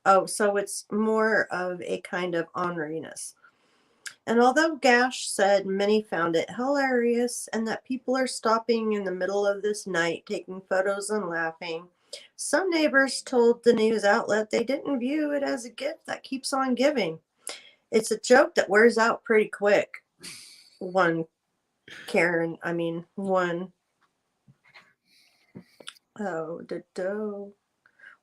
Oh, so it's more of a kind of honoriness. And although Gash said many found it hilarious and that people are stopping in the middle of this night taking photos and laughing, some neighbors told the news outlet they didn't view it as a gift that keeps on giving. It's a joke that wears out pretty quick. One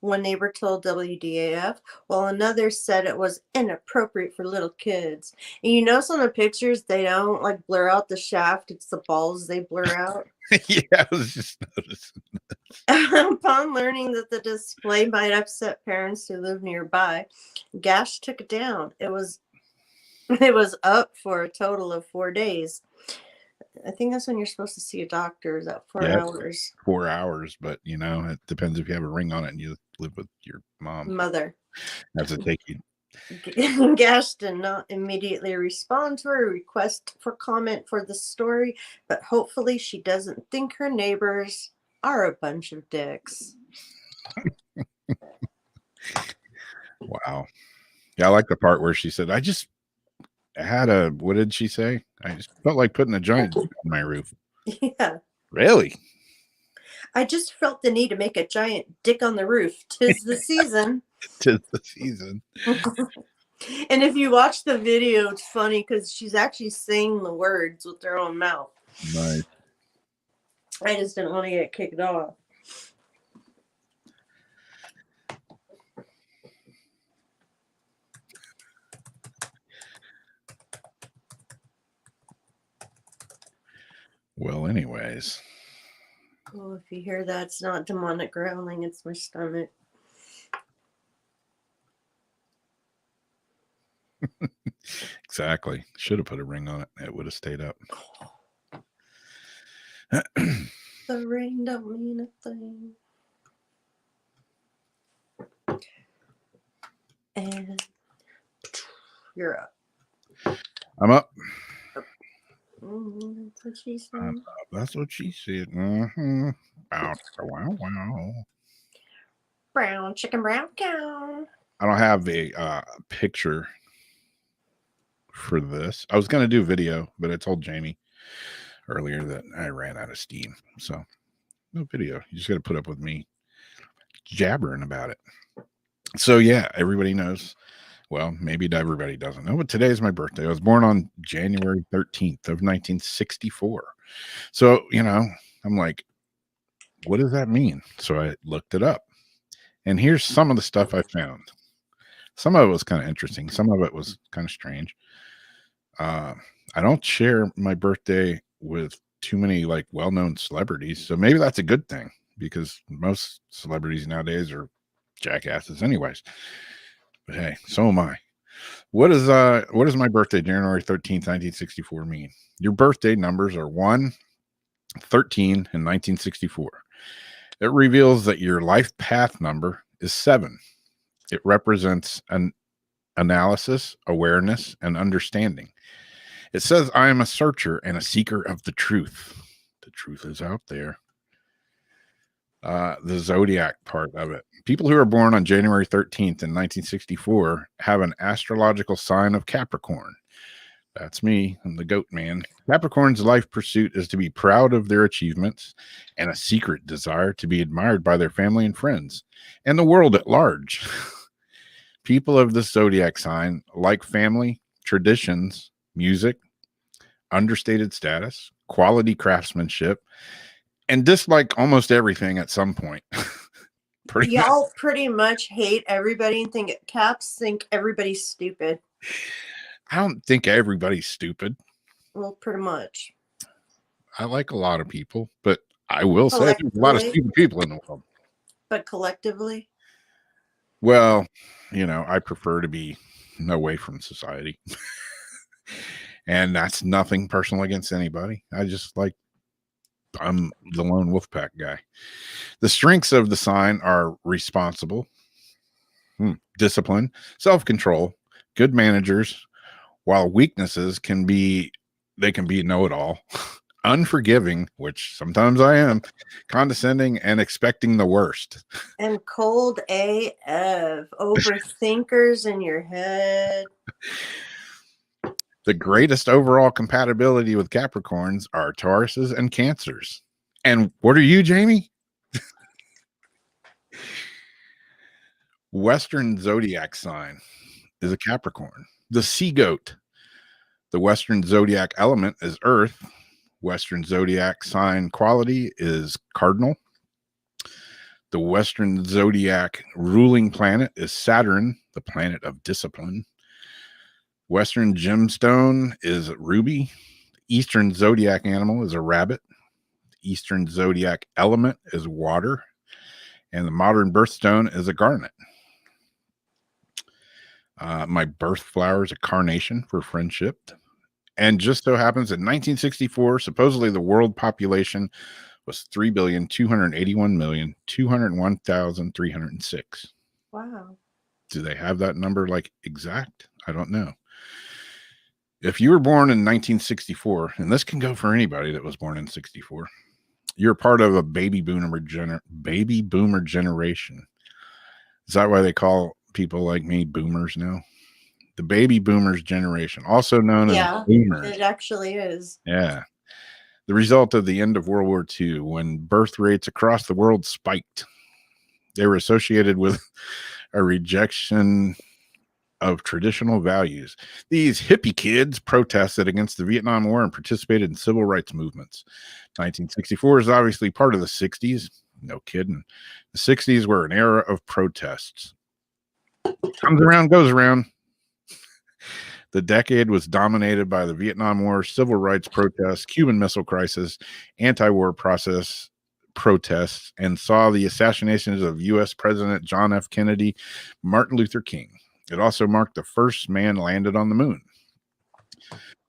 neighbor told WDAF, while another said it was inappropriate for little kids. And you notice on the pictures, they don't like blur out the shaft. It's the balls they blur out.
Yeah, I was just noticing.
Upon learning that the display might upset parents who live nearby, Gash took it down. It was up for a total of 4 days. I think that's when you're supposed to see a doctor. Is that 4
Yeah.
hours?
4 hours, but you know, it depends if you have a ring on it and you live with your mom.
Mother.
Have to take you.
Gash did not immediately respond to her request for comment for the story, but hopefully she doesn't think her neighbors are a bunch of dicks.
Wow. Yeah, I like the part where she said, I just had a, what did she say? I just felt like putting a giant dick on my roof.
Yeah.
Really?
I just felt the need to make a giant dick on the roof. 'Tis the season.
'Tis the season.
And if you watch the video, it's funny because she's actually saying the words with her own mouth.
Nice.
I just didn't want to get kicked off.
Well, anyways.
Oh, if you hear that, it's not demonic growling, it's my stomach.
Exactly. Should have put a ring on it. It would have stayed up.
The ring don't mean a thing. And you're up.
I'm up.
That's what she said.
That's what she said. Mm-hmm. Wow, wow, wow.
Brown chicken, brown cow.
I don't have a picture for this. I was going to do video, but I told Jamie earlier that I ran out of steam. So no video. You just got to put up with me jabbering about it. So yeah, everybody knows. Well, maybe everybody doesn't know, but today is my birthday. I was born on January 13th of 1964. So, you know, I'm like, what does that mean? So I looked it up. And here's some of the stuff I found. Some of it was kind of interesting. Some of it was kind of strange. I don't share my birthday with too many like well-known celebrities. So maybe that's a good thing because most celebrities nowadays are jackasses anyways. But hey, so am I. What does my birthday, January 13th, 1964 mean? Your birthday numbers are 1, 13, and 1964. It reveals that your life path number is 7. It represents an analysis, awareness, and understanding. It says, I am a searcher and a seeker of the truth. The truth is out there. The zodiac part of it. People who are born on January 13th in 1964 have an astrological sign of Capricorn. That's me. I'm the goat man. Capricorn's life pursuit is to be proud of their achievements and a secret desire to be admired by their family and friends and the world at large. People of the zodiac sign like family, traditions, music, understated status, quality craftsmanship, and dislike almost everything at some point.
Y'all pretty much hate everybody and think Caps think everybody's stupid.
I don't think everybody's stupid.
Well, pretty much.
I like a lot of people, but I will say there's a lot of stupid people in the world.
But collectively?
Well, you know, I prefer to be away from society. And that's nothing personal against anybody. I just like, I'm the lone wolf pack guy. The strengths of the sign are responsible, discipline, self-control, good managers, while weaknesses can be know-it-all, unforgiving, which sometimes I am, condescending, and expecting the worst.
And cold AF, overthinkers in your head.
The greatest overall compatibility with Capricorns are Tauruses and Cancers. And what are you, Jamie? Western zodiac sign is a Capricorn. The sea goat. The Western zodiac element is Earth. Western zodiac sign quality is Cardinal. The Western zodiac ruling planet is Saturn, the planet of discipline. Western gemstone is ruby. Eastern zodiac animal is a rabbit. Eastern zodiac element is water. And the modern birthstone is a garnet. My birth flower is a carnation for friendship. And just so happens in 1964, supposedly the world population was 3,281,201,306.
Wow.
Do they have that number like exact? I don't know. If you were born in 1964, and this can go for anybody that was born in 64, you're part of a baby boomer generation. Is that why they call people like me boomers now? The baby boomers generation, also known
Yeah,
as boomers.
it actually is.
Yeah. The result of the end of World War II, when birth rates across the world spiked. They were associated with a rejection of traditional values. These hippie kids protested against the Vietnam War and participated in civil rights movements. 1964 is obviously part of the 60s. No kidding. The 60s were an era of protests. Comes around, goes around. The decade was dominated by the Vietnam War, civil rights protests, Cuban Missile Crisis, anti-war protests, and saw the assassinations of U.S. President John F. Kennedy, Martin Luther King. It also marked the first man landed on the moon.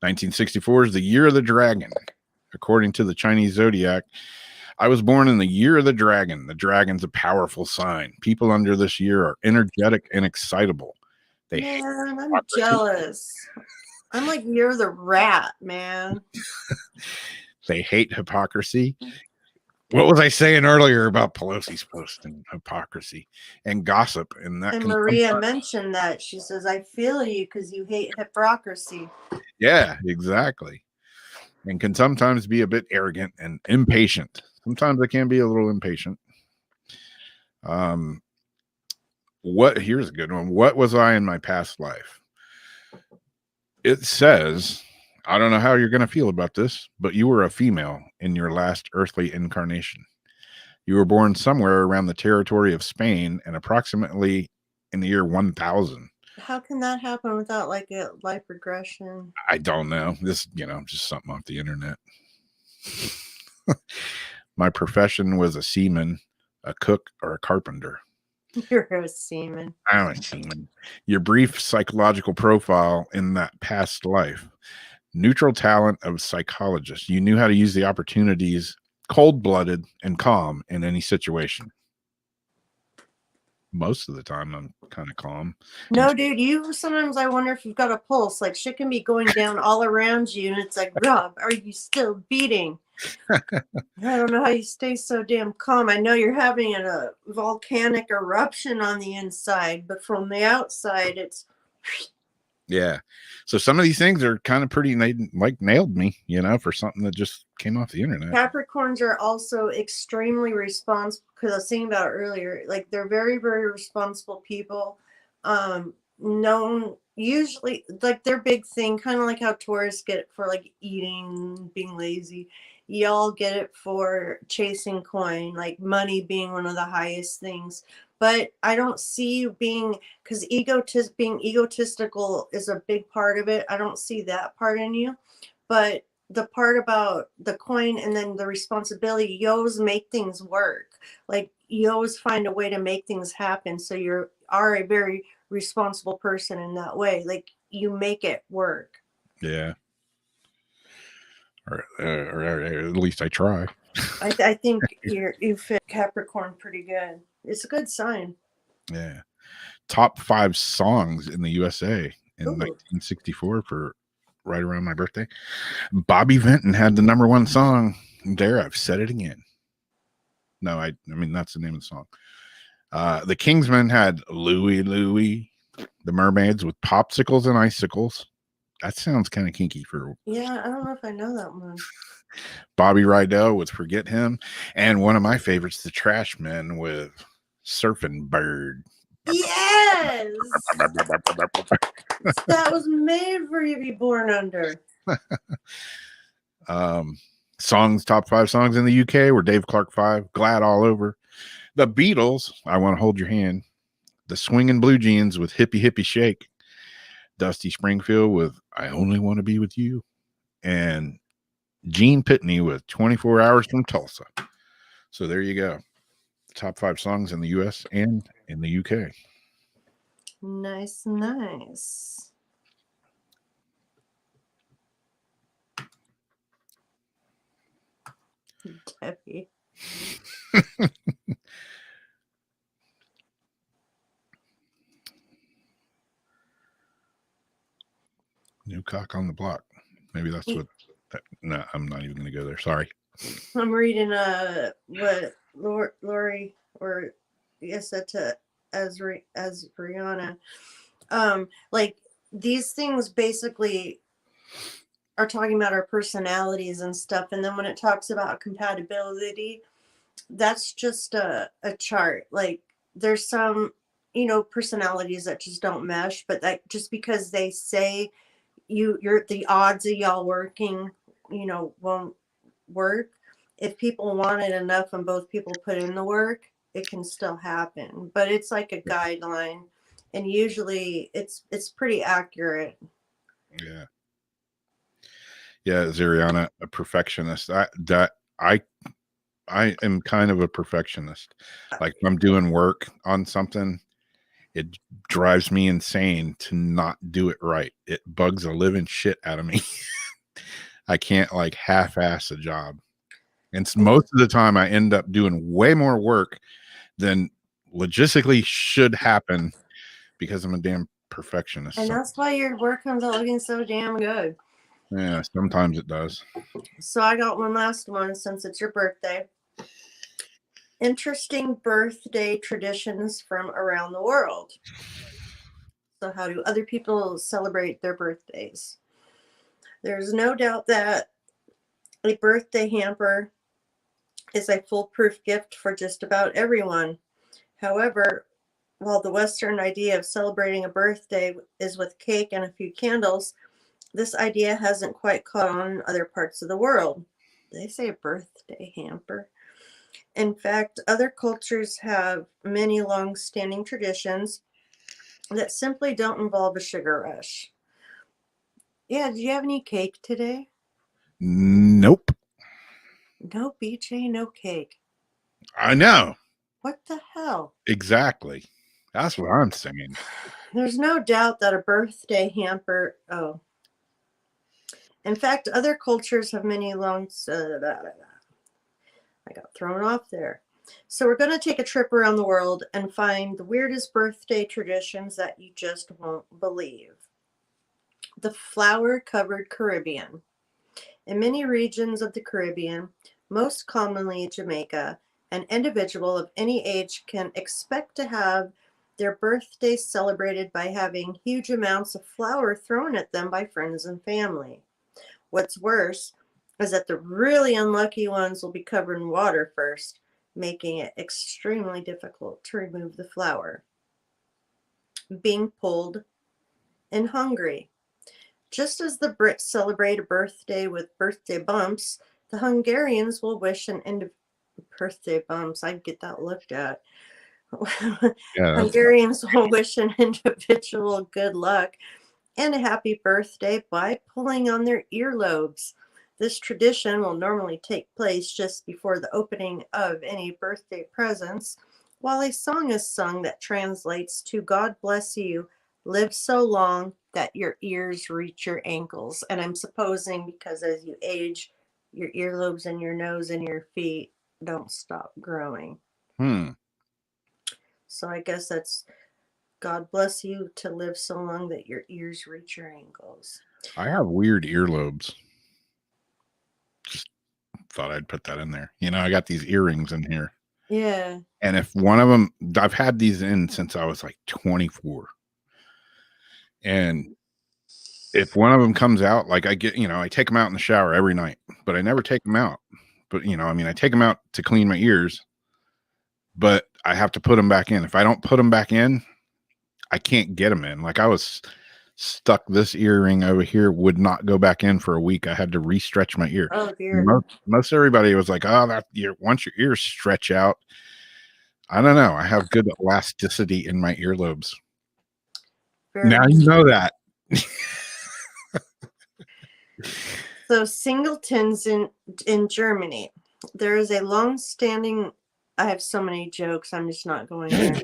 1964 is the year of the dragon. According to the Chinese zodiac, I was born in the year of the dragon. The dragon's a powerful sign. People under this year are energetic and excitable.
Man, I'm jealous. I'm like, you're the rat, man.
They hate hypocrisy. What was I saying earlier about Pelosi's post and hypocrisy and gossip? And
Maria mentioned that. She says, I feel you because you hate hypocrisy.
Yeah, exactly. And can sometimes be a bit arrogant and impatient. Sometimes I can be a little impatient. Here's a good one. What was I in my past life? It says, I don't know how you're going to feel about this, but you were a female in your last earthly incarnation. You were born somewhere around the territory of Spain and approximately in the year 1000.
How can that happen without like a life regression?
I don't know. This, just something off the internet. My profession was a seaman, a cook, or a carpenter.
You're a seaman.
I'm a seaman. Your brief psychological profile in that past life. Neutral talent of psychologist. You knew how to use the opportunities, cold-blooded and calm in any situation. Most of the time, I'm kind of calm.
No, dude, sometimes I wonder if you've got a pulse. Like shit can be going down all around you, and it's like, Rob, are you still beating? I don't know how you stay so damn calm. I know you're having a volcanic eruption on the inside, but from the outside, it's.
Yeah. So some of these things are kind of pretty, nailed me, for something that just came off the internet.
Capricorns are also extremely responsible, because I was saying about earlier, like they're very, very responsible people. Known usually like their big thing, kind of like how Taurus get it for like eating, being lazy. Y'all get it for chasing coin, like money being one of the highest things. But I don't see you being, because being egotistical is a big part of it. I don't see that part in you. But the part about the coin and then the responsibility, you always make things work. Like you always find a way to make things happen. So you are a very responsible person in that way. Like you make it work.
Yeah. Or at least I try.
I think you fit Capricorn pretty good. It's a good sign.
Yeah. Top 5 songs in the USA in
Ooh.
1964 for right around my birthday. Bobby Vinton had the number 1 song. There, I've said it again. No, I mean that's the name of the song. The Kingsmen had Louie Louie. The Mermaids with Popsicles and Icicles. That sounds kind of kinky for.
Yeah, I don't know if I know that one.
Bobby Rydell with Forget Him. And one of my favorites, the Trashmen with Surfing Bird.
Yes! That was made for you to be born under.
Top 5 songs in the UK were Dave Clark 5, Glad All Over. The Beatles, I Want to Hold Your Hand. The Swingin' Blue Jeans with Hippie Hippie Shake. Dusty Springfield with I Only Want to Be With You. And Gene Pitney with 24 Hours from Tulsa. So there you go. Top 5 songs in the US and in the UK.
Nice, nice. Debbie.
New cock on the block. Maybe that's what. No, I'm not even going to go there. Sorry.
I'm reading what Lori or yes to as Brianna. Like these things basically are talking about our personalities and stuff, and then when it talks about compatibility, that's just a chart. Like there's some personalities that just don't mesh, but that just because they say you're the odds of y'all working won't work. If people want it enough and both people put in the work, it can still happen, but it's like a guideline, and usually it's pretty accurate.
Yeah, Zariana, a perfectionist. I am kind of a perfectionist. Like if I'm doing work on something, it drives me insane to not do it right. It bugs the living shit out of me. I can't like half-ass a job. And most of the time I end up doing way more work than logistically should happen because I'm a damn perfectionist.
And that's why your work comes out looking so damn good.
Yeah, sometimes it does.
So I got one last one since it's your birthday. Interesting birthday traditions from around the world. So how do other people celebrate their birthdays? There's no doubt that a birthday hamper is a foolproof gift for just about everyone. However, while the Western idea of celebrating a birthday is with cake and a few candles, this idea hasn't quite caught on in other parts of the world. They say a birthday hamper. In fact, other cultures have many long-standing traditions that simply don't involve a sugar rush. Yeah, did you have any cake today?
Nope.
No BJ, no cake.
I know.
What the hell?
Exactly. That's what I'm saying.
There's no doubt that a birthday hamper. In fact, other cultures have many long. I got thrown off there. So we're going to take a trip around the world and find the weirdest birthday traditions that you just won't believe. The flower-covered Caribbean. In many regions of the Caribbean, most commonly Jamaica, an individual of any age can expect to have their birthday celebrated by having huge amounts of flour thrown at them by friends and family. What's worse is that the really unlucky ones will be covered in water first, making it extremely difficult to remove the flour. Being pulled in Hungary. Just as the Brits celebrate a birthday with birthday bumps, the Hungarians will wish birthday bumps. I'd get that looked at.
Yeah,
Hungarians will wish an individual good luck and a happy birthday by pulling on their earlobes. This tradition will normally take place just before the opening of any birthday presents, while a song is sung that translates to "God bless you, live so long that your ears reach your ankles." And I'm supposing because as you age, your earlobes and your nose and your feet don't stop growing. So I guess that's God bless you to live so long that your ears reach your ankles.
I have weird earlobes. Just thought I'd put that in there. I got these earrings in here.
Yeah.
And if one of them, I've had these in since I was like 24. And if one of them comes out, like I take them out in the shower every night, but I never take them out. But, I take them out to clean my ears, but I have to put them back in. If I don't put them back in, I can't get them in. Like I was stuck. This earring over here would not go back in for a week. I had to re-stretch my ear.
Oh dear.
Most everybody was like, "Oh, once your ears stretch out." I don't know. I have good elasticity in my earlobes. Now you know that.
So singletons in Germany. There is a long-standing. I have so many jokes. I'm just not going there.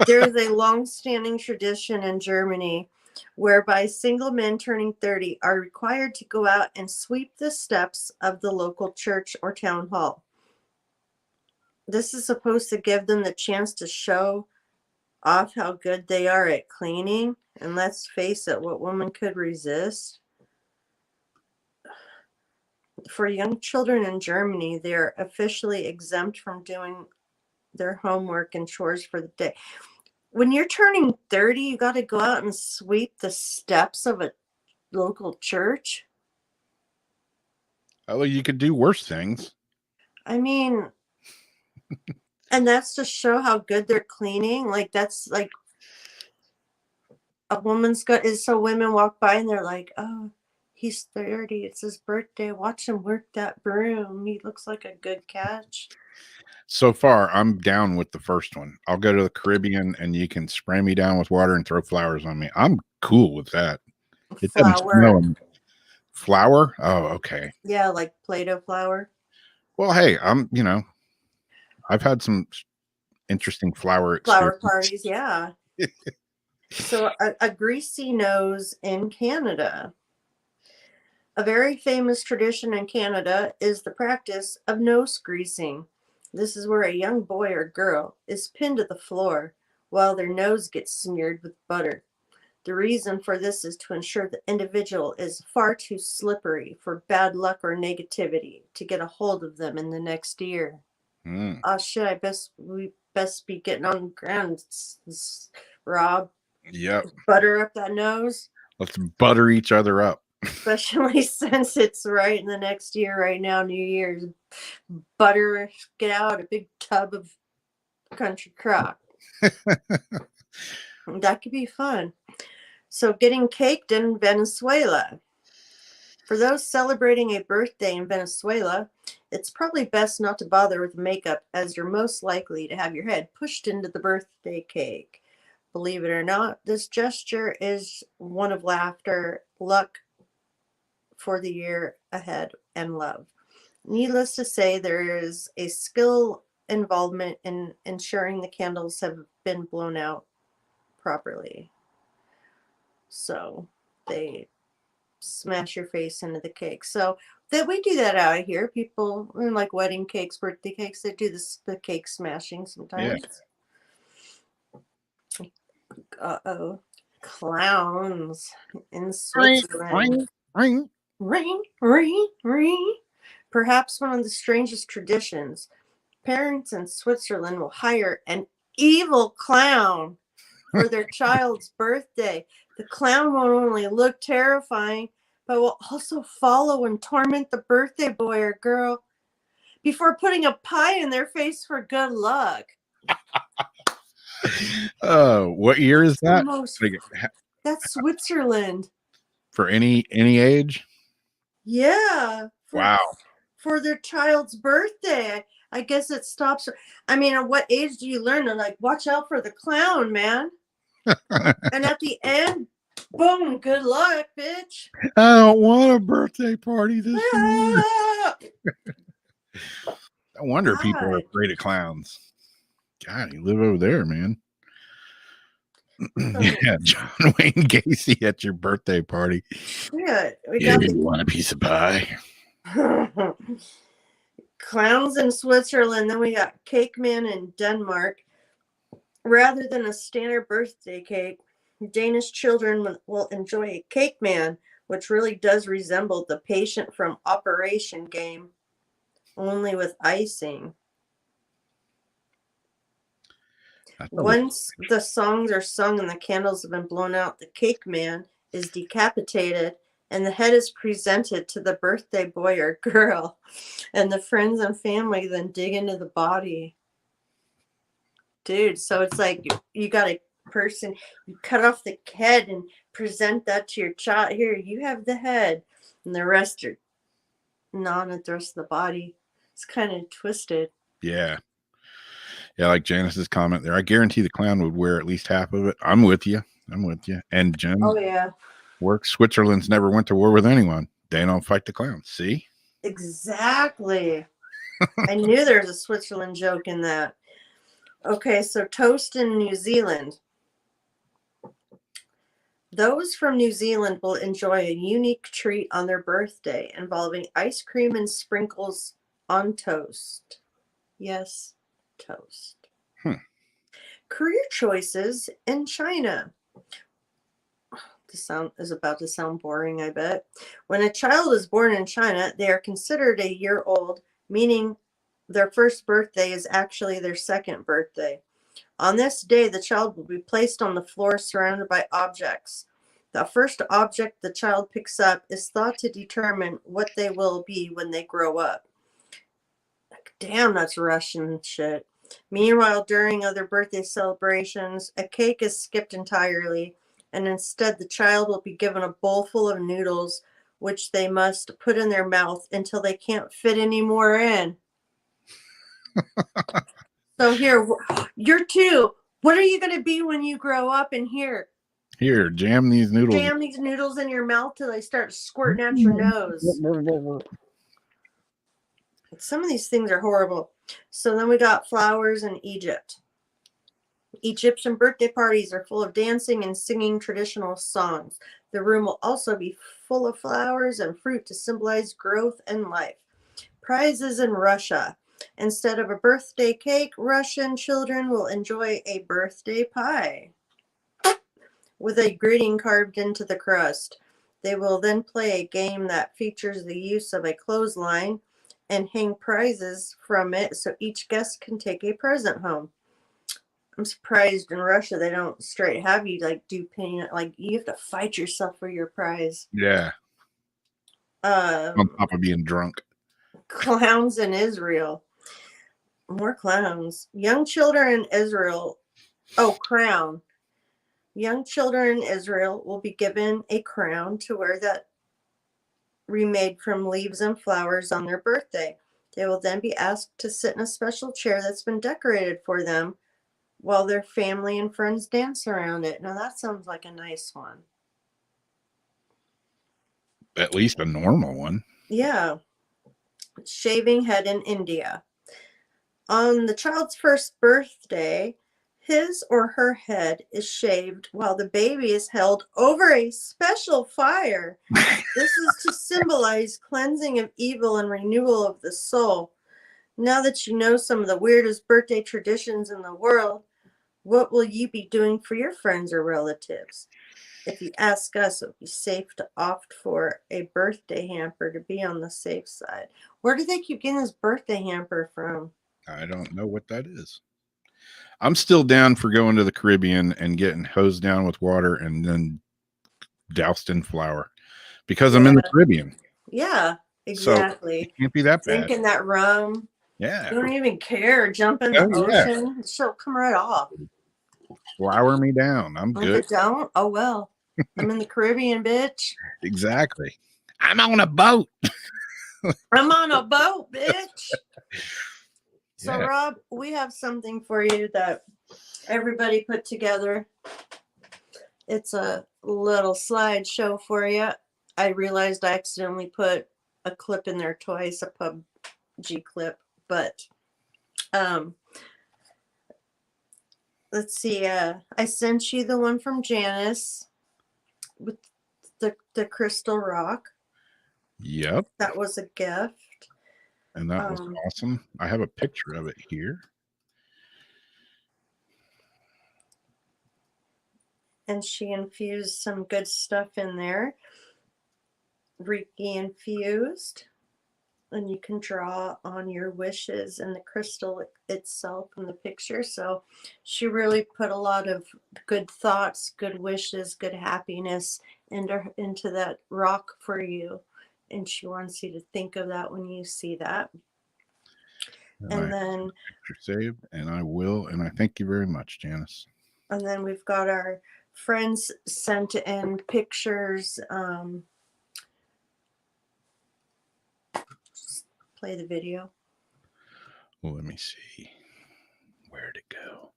There is a long-standing tradition in Germany whereby single men turning 30 are required to go out and sweep the steps of the local church or town hall. This is supposed to give them the chance to show off how good they are at cleaning. And let's face it, what woman could resist? For young children in Germany, they're officially exempt from doing their homework and chores for the day. When you're turning 30, you got to go out and sweep the steps of a local church.
Oh, you could do worse things.
I mean, and that's to show how good they're cleaning. Like, that's like a woman's got is so women walk by and they're like, oh, he's 30. It's his birthday. Watch him work that broom. He looks like a good catch.
So far, I'm down with the first one. I'll go to the Caribbean and you can spray me down with water and throw flowers on me. I'm cool with that. It doesn't smell. Flour? Oh, okay.
Yeah, like Play-Doh flour.
Well, hey, I've had some interesting flower
parties, yeah. So a greasy nose in Canada. A very famous tradition in Canada is the practice of nose greasing. This is where a young boy or girl is pinned to the floor while their nose gets smeared with butter. The reason for this is to ensure the individual is far too slippery for bad luck or negativity to get a hold of them in the next year. Oh shit, we best be getting on the ground, Rob.
Yep.
Butter up that nose.
Let's butter each other up.
Especially since it's right in the next year right now, New Year's. Butter, get out a big tub of country crock. That could be fun. So getting caked in Venezuela. For those celebrating a birthday in Venezuela, it's probably best not to bother with makeup, as you're most likely to have your head pushed into the birthday cake. Believe it or not, this gesture is one of laughter, luck for the year ahead, and love. Needless to say, there is a skill involvement in ensuring the candles have been blown out properly. So they smash your face into the cake. So that we do that out here. People like wedding cakes, birthday cakes, they do the cake smashing sometimes. Yeah. Uh-oh. Clowns in Switzerland.
Ring.
Ring, ring, ring. Perhaps one of the strangest traditions. Parents in Switzerland will hire an evil clown for their child's birthday. The clown won't only look terrifying, but will also follow and torment the birthday boy or girl before putting a pie in their face for good luck.
Oh, what year is that?
That's Switzerland.
For any age?
Yeah.
Wow.
For their child's birthday. I guess it stops. I mean, at what age do you learn? They're like, watch out for the clown, man. And at the end, boom, good luck, bitch.
I don't want a birthday party this year. I wonder people are afraid of clowns. God, you live over there, man. Yeah, John Wayne Gacy at your birthday party.
Yeah,
you want a piece of pie?
Clowns in Switzerland. Then we got Cake Man in Denmark. Rather than a standard birthday cake, Danish children will enjoy a Cake Man, which really does resemble the Patient from Operation game, only with icing. Once the songs are sung and the candles have been blown out, the Cake Man is decapitated and the head is presented to the birthday boy or girl, and the friends and family then dig into the body. Dude, so it's like you got a person, you cut off the head and present that to your child. Here, you have the head, and the rest are not at the rest of the body. It's kind of twisted.
Yeah. Yeah, like Janice's comment there. I guarantee the clown would wear at least half of it. I'm with you. And Jen.
Oh, yeah.
Switzerland's never went to war with anyone. They don't fight the clowns. See?
Exactly. I knew there was a Switzerland joke in that. Okay, so toast in New Zealand. Those from New Zealand will enjoy a unique treat on their birthday involving ice cream and sprinkles on toast. Yes, toast. Career choices in China. This sound is about to sound boring, I bet. When a child is born in China, they are considered a year old, meaning their first birthday is actually their second birthday. On this day, the child will be placed on the floor surrounded by objects. The first object the child picks up is thought to determine what they will be when they grow up. Damn, that's Russian shit. Meanwhile, during other birthday celebrations, a cake is skipped entirely, and instead the child will be given a bowl full of noodles, which they must put in their mouth until they can't fit any more in. So here, you're two. What are you going to be when you grow up? And here,
jam these noodles.
jam these noodles in your mouth till they start squirting out your nose. Some of these things are horrible. So then we got flowers in Egypt. Egyptian birthday parties are full of dancing and singing traditional songs. The room will also be full of flowers and fruit to symbolize growth and life. Prizes in Russia. Instead of a birthday cake, Russian children will enjoy a birthday pie with a greeting carved into the crust. They will then play a game that features the use of a clothesline and hang prizes from it so each guest can take a present home. I'm surprised in Russia they don't straight have you like do penny, like you have to fight yourself for your prize.
Yeah. On top of being drunk.
Clowns in Israel. More clowns. Young children in Israel. Oh, crown. Young children in Israel will be given a crown to wear that remade from leaves and flowers on their birthday. They will then be asked to sit in a special chair that's been decorated for them while their family and friends dance around it. Now that sounds like a nice one.
At least a normal one.
Yeah. Shaving head in India. On the child's first birthday, his or her head is shaved while the baby is held over a special fire. This is to symbolize cleansing of evil and renewal of the soul. Now that you know some of the weirdest birthday traditions in the world, what will you be doing for your friends or relatives? If you ask us, it would be safe to opt for a birthday hamper to be on the safe side. Where do they keep getting this birthday hamper from?
I don't know what that is. I'm still down for going to the Caribbean and getting hosed down with water and then doused in flour because I'm in the Caribbean.
Yeah, exactly.
So it can't be that bad.
Drinking that rum.
Yeah.
You don't even care. Jump in the ocean. Yeah. She'll come right off.
Flour me down. I'm good.
If it don't, oh well. I'm in the Caribbean, bitch.
Exactly. I'm on a boat.
I'm on a boat, bitch. So, yeah. Rob, we have something for you that everybody put together. It's a little slideshow for you. I realized I accidentally put a clip in there twice, a PUBG clip, but let's see. I sent you the one from Janice with the crystal rock.
Yep.
That was a gift.
And that was awesome. I have a picture of it here.
And she infused some good stuff in there. Reiki infused. And you can draw on your wishes and the crystal itself in the picture. So she really put a lot of good thoughts, good wishes, good happiness into that rock for you. And she wants you to think of that when you see that. And then
picture saved, and I will. And I thank you very much, Janice.
And then we've got our friends sent in pictures. Play the video.
Well, let me see. Where'd it go?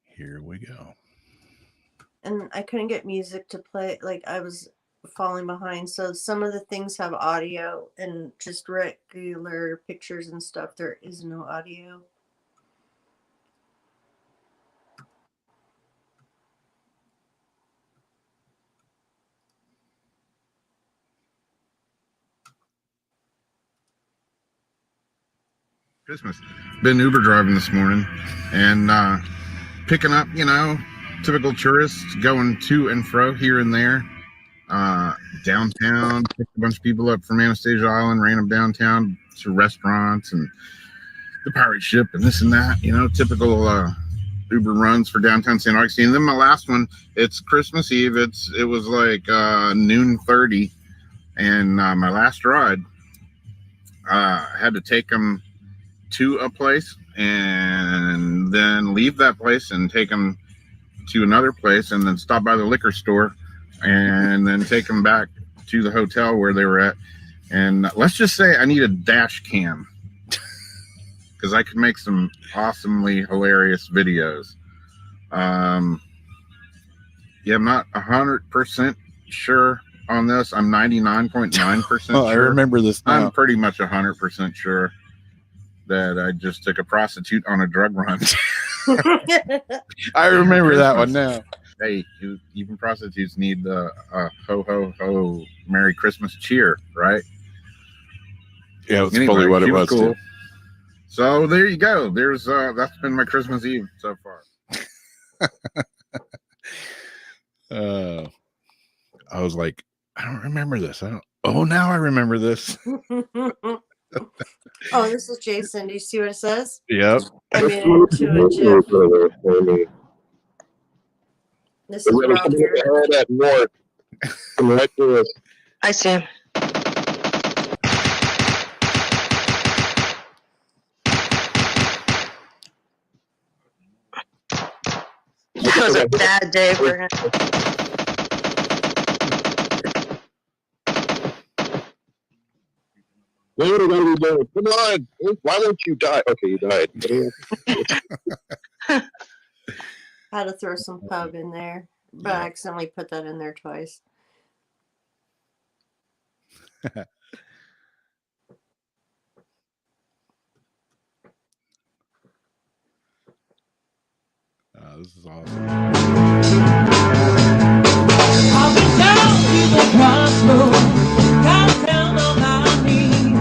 Here we go.
And I couldn't get music to play. Like I was falling behind. So some of the things have audio and just regular pictures and stuff. There is no audio.
Christmas. Been Uber driving this morning and picking up, typical tourists going to and fro here and there. Downtown, picked a bunch of people up from Anastasia Island, ran them downtown to restaurants and the pirate ship and this and that, typical Uber runs for downtown St. Augustine. And then my last one, it's Christmas Eve. It was like noon 30, and my last ride, I had to take them to a place and then leave that place and take them to another place and then stop by the liquor store and then take them back to the hotel where they were at. And let's just say I need a dash cam because I could make some awesomely hilarious videos. I'm not 100% sure on this. I'm 99.9% sure.
I remember this now.
I'm pretty much 100% sure that I just took a prostitute on a drug run.
I remember that one now.
Hey, even prostitutes need the ho ho ho Merry Christmas cheer, right?
Yeah, that's probably what it was.
Cool.
Too.
So there you go. There's that's been my Christmas Eve so far.
I was like, I don't remember this. Now I remember this.
Oh, this is Jason. Do you see what it says?
Yep.
I made it into a GIF. This is Rob here.
At north. Come right to us.
I see him. It was a bad day for him.
What are we gonna be doing? Come on. Why won't you die? Okay, you died.
Had to throw some pub in there, but I accidentally put that in there twice.
This is awesome.
I'll be down to the crossroads, downtown on my knees.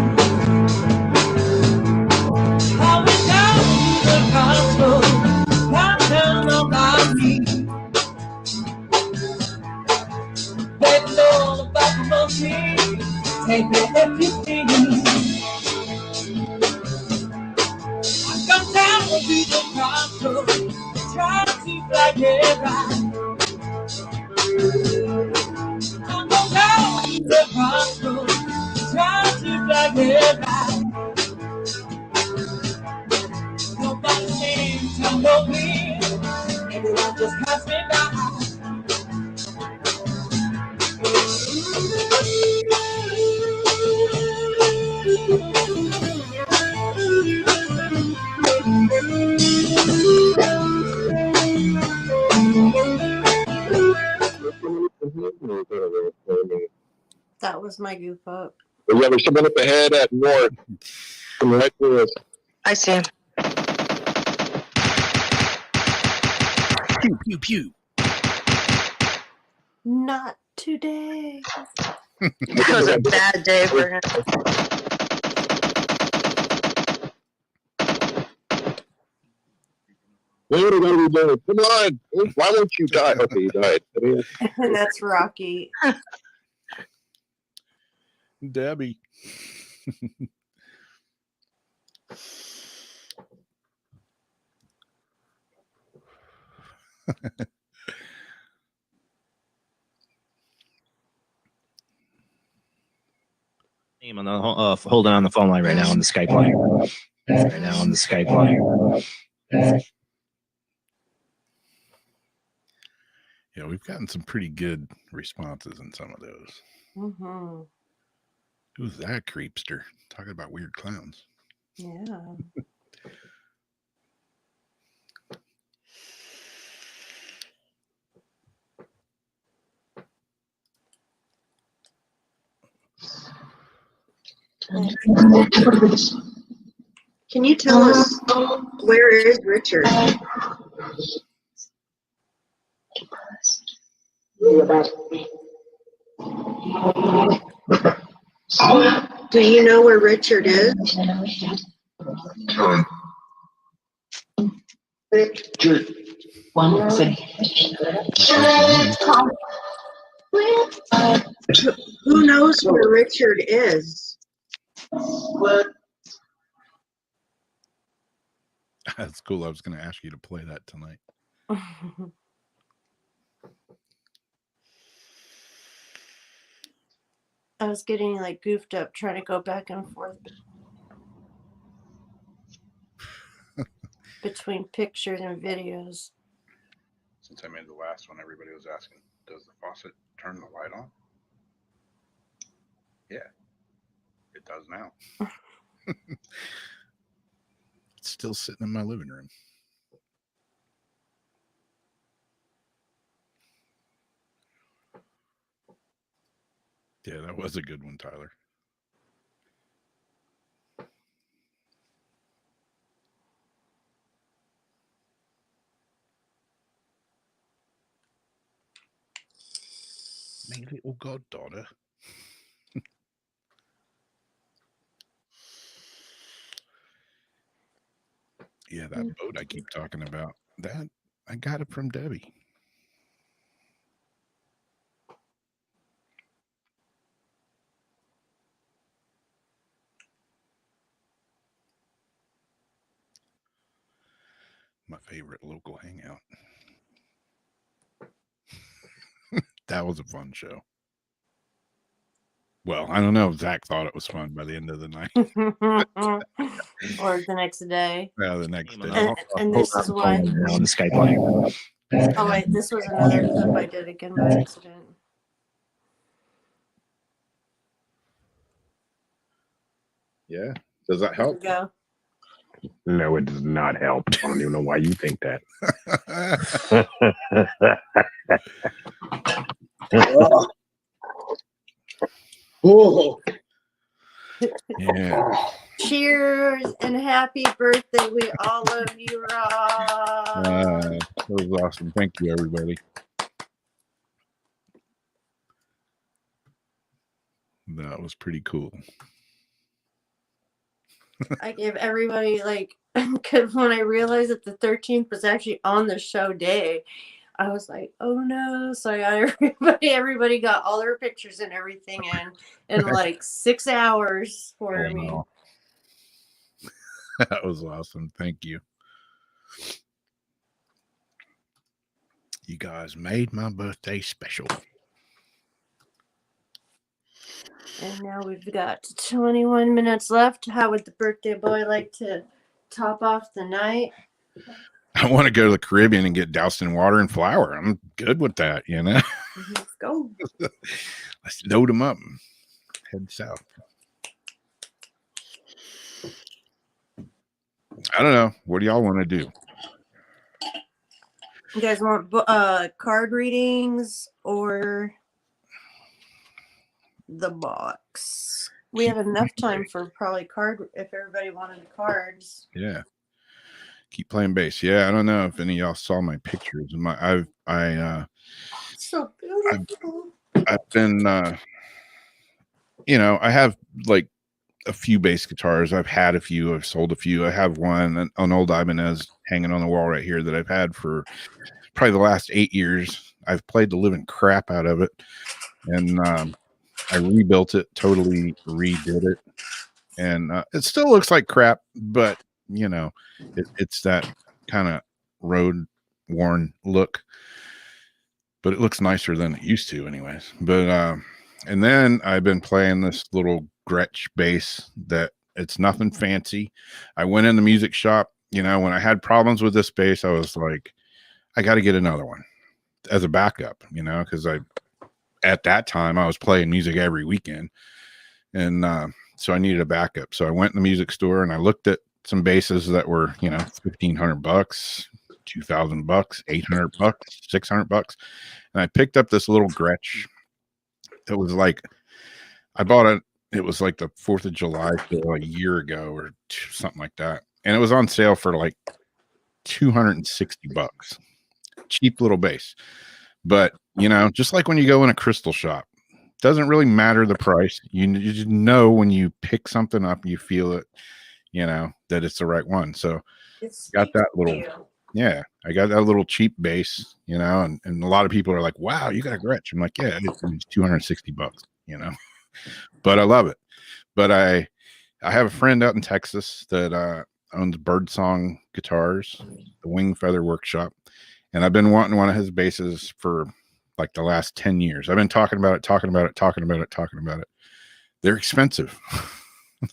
I'll be down to the crossroads, downtown on my knees. Baby, all about the mercy, take me if you please. I've come down to the crossroads, try to fly it right. I'm going down to the crossroads, try to fly it right. Nobody seems to know me, everyone just passed me by.
That was my goof up.
Yeah, there's someone up ahead at north. Come right to us.
I see him.
Pew, pew, pew.
Not today.
It was a bad day for him.
What are we gonna be doing? Come on. Why won't you die? Okay, you died.
And that's Rocky.
Debbie.
On the holding on the phone line right now on the Skype line.
Yeah, we've gotten some pretty good responses in some of those.
Mm-hmm.
Who's that creepster? Talking about weird clowns.
Yeah. Can you tell us where is Richard? Do you know where Richard is? Who knows where Richard is?
That's cool. I was going to ask you to play that tonight.
I was getting like goofed up trying to go back and forth between pictures and videos.
Since I made the last one, everybody was asking, does the faucet turn the light on? Yeah, it does now. It's still sitting in my living room. Yeah, that was a good one, Tyler. My little goddaughter. Yeah, that boat I keep talking about, that I got it from Debbie. My favorite local hangout. That was a fun show. Well, I don't know if Zach thought it was fun by the end of the night.
Or the next day.
Yeah, the next day.
And this is why.
On the Skype line.
Oh wait, this was another clip I did again by accident.
Yeah. Does that help?
Go.
No, it does not help. I don't even know why you think that.
Oh,
Yeah.
Cheers and happy birthday. We all love you, Rob.
That was awesome. Thank you, everybody. That was pretty cool.
I gave everybody like, because when I realized that the 13th was actually on the show day, I was like, oh no. So I got everybody got all their pictures and everything in like 6 hours for me.
Wow. That was awesome. Thank you. You guys made my birthday special.
And now we've got 21 minutes left. How would the birthday boy like to top off the night?
I want to go to the Caribbean and get doused in water and flour. I'm good with that, you know.
Let's go.
Let's load them up and head south. I don't know. What do y'all want to do?
You guys want card readings or the box? We have enough time for probably card if everybody wanted cards.
Yeah. Keep playing bass. Yeah, I don't know if any of y'all saw my pictures.
So beautiful.
I've been I have like a few bass guitars. I've had a few, I've sold a few. I have an old Ibanez hanging on the wall right here that I've had for probably the last 8 years. I've played the living crap out of it, and I rebuilt it, totally redid it, and it still looks like crap, but it's that kind of road worn look, but it looks nicer than it used to anyways. But and then I've been playing this little Gretsch bass that it's nothing fancy. I went in the music shop, when I had problems with this bass, I was like, I got to get another one as a backup, because at that time I was playing music every weekend, and so I needed a backup. So I went in the music store and I looked at some basses that were $1,500, $2,000, $800, $600, and I picked up this little Gretsch. It was like, I bought it. It was like the 4th of July sale a year ago or something like that, and it was on sale for like $260. Cheap little bass. But just like when you go in a crystal shop, doesn't really matter the price. You just know when you pick something up, you feel it. you know, that it's the right one. So
It's
got that little,
you.
yeah, I got that little cheap bass, you know, and a lot of people are like, wow, you got a Gretsch. I'm like, yeah, it's $260, you know, but I love it. But I have a friend out in Texas that owns Birdsong Guitars, the Wing Feather Workshop, and I've been wanting one of his basses for like the last 10 years. I've been talking about it. They're expensive.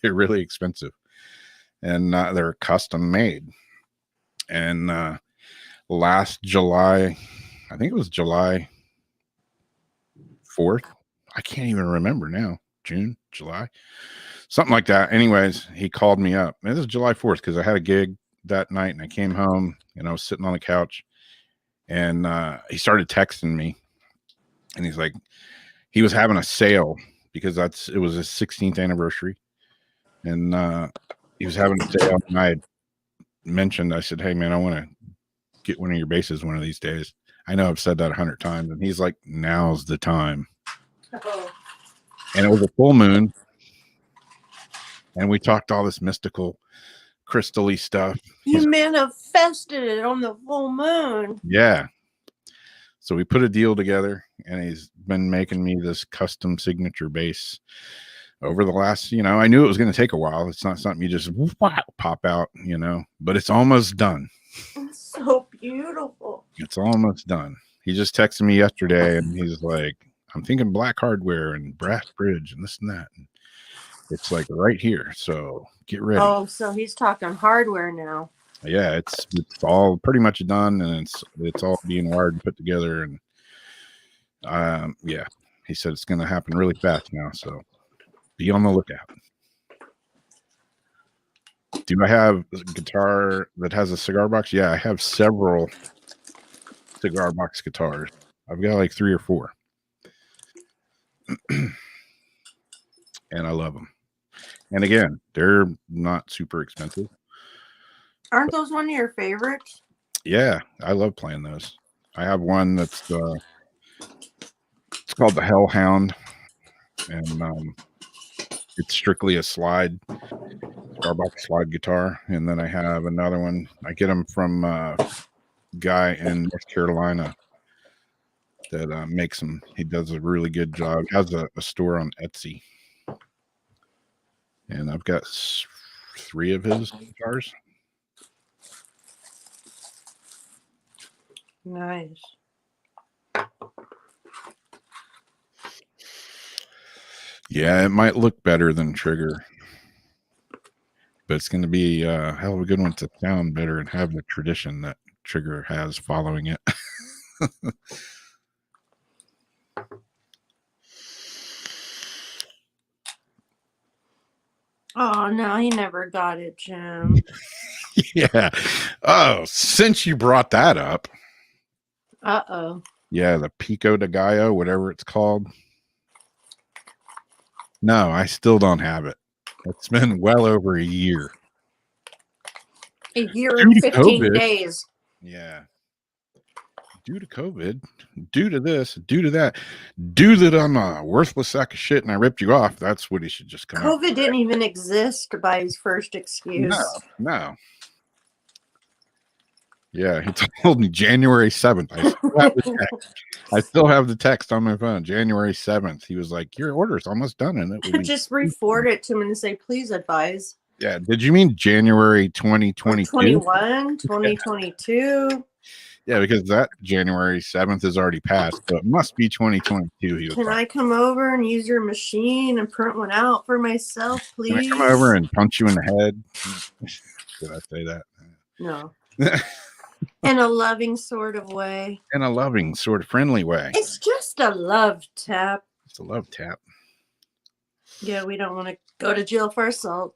They're really expensive, and they're custom made. And last July, I think it was July 4th. I can't even remember now. June, July, something like that. Anyways, he called me up. And this is July 4th because I had a gig that night and I came home and I was sitting on the couch and he started texting me and he's like, he was having a sale because it was his 16th anniversary. And he was having a sale. And I had mentioned, I said, hey man, I want to get one of your basses one of these days. I know I've said that 100 times. And he's like, now's the time.
Oh.
And it was a full moon. And we talked all this mystical, crystal-y stuff.
You manifested it on the full moon.
Yeah. So we put a deal together, and he's been making me this custom signature bass over the last, you know, I knew it was going to take a while. It's not something you just pop out, you know, but it's almost done.
It's so beautiful.
It's almost done. He just texted me yesterday, and he's like, I'm thinking black hardware and brass bridge and this and that. And it's like right here. So get ready.
Oh, so he's talking hardware now.
Yeah, it's all pretty much done, and it's all being wired and put together. And yeah, he said it's going to happen really fast now. So be on the lookout. Do I have a guitar that has a cigar box? Yeah, I have several cigar box guitars. I've got like 3 or 4. And I love them. And again, they're not super expensive.
Aren't those one of your favorites?
Yeah, I love playing those. I have one that's it's called the Hellhound, and it's strictly a slide, Starbucks slide guitar. And then I have another one. I get them from a guy in North Carolina that makes them. He does a really good job. He has a store on Etsy, and I've got 3 of his guitars.
Nice.
Yeah, it might look better than Trigger, but it's going to be a hell of a good one to sound better and have the tradition that Trigger has following it.
Oh, no, he never got it, Jim.
Yeah. Oh, since you brought that up.
Uh-oh.
Yeah, the Pico de Gallo, whatever it's called. No, I still don't have it. It's been well over a year.
A year and 15
COVID.
days.
Yeah. Due to COVID, due to this, due to that, due that I'm a worthless sack of shit and I ripped you off. That's what he should just come out.
COVID didn't even exist by his first excuse.
No. Yeah, he told me January 7th. I still have the text on my phone. January 7th. He was like, your order's almost done. And it would be
Just re-forward it to him and say, please advise.
Yeah. Did you mean January 2022?
21, 2022.
Yeah, because that January 7th is already passed. So it must be 2022. He was
Can
like,
I come over and use your machine and print one out for myself, please?
can I come over and punch you in the head? Did I say that?
No. In a loving sort of way.
In a loving, sort of friendly way.
It's just a love tap.
It's a love tap.
Yeah, we don't want to go to jail for assault.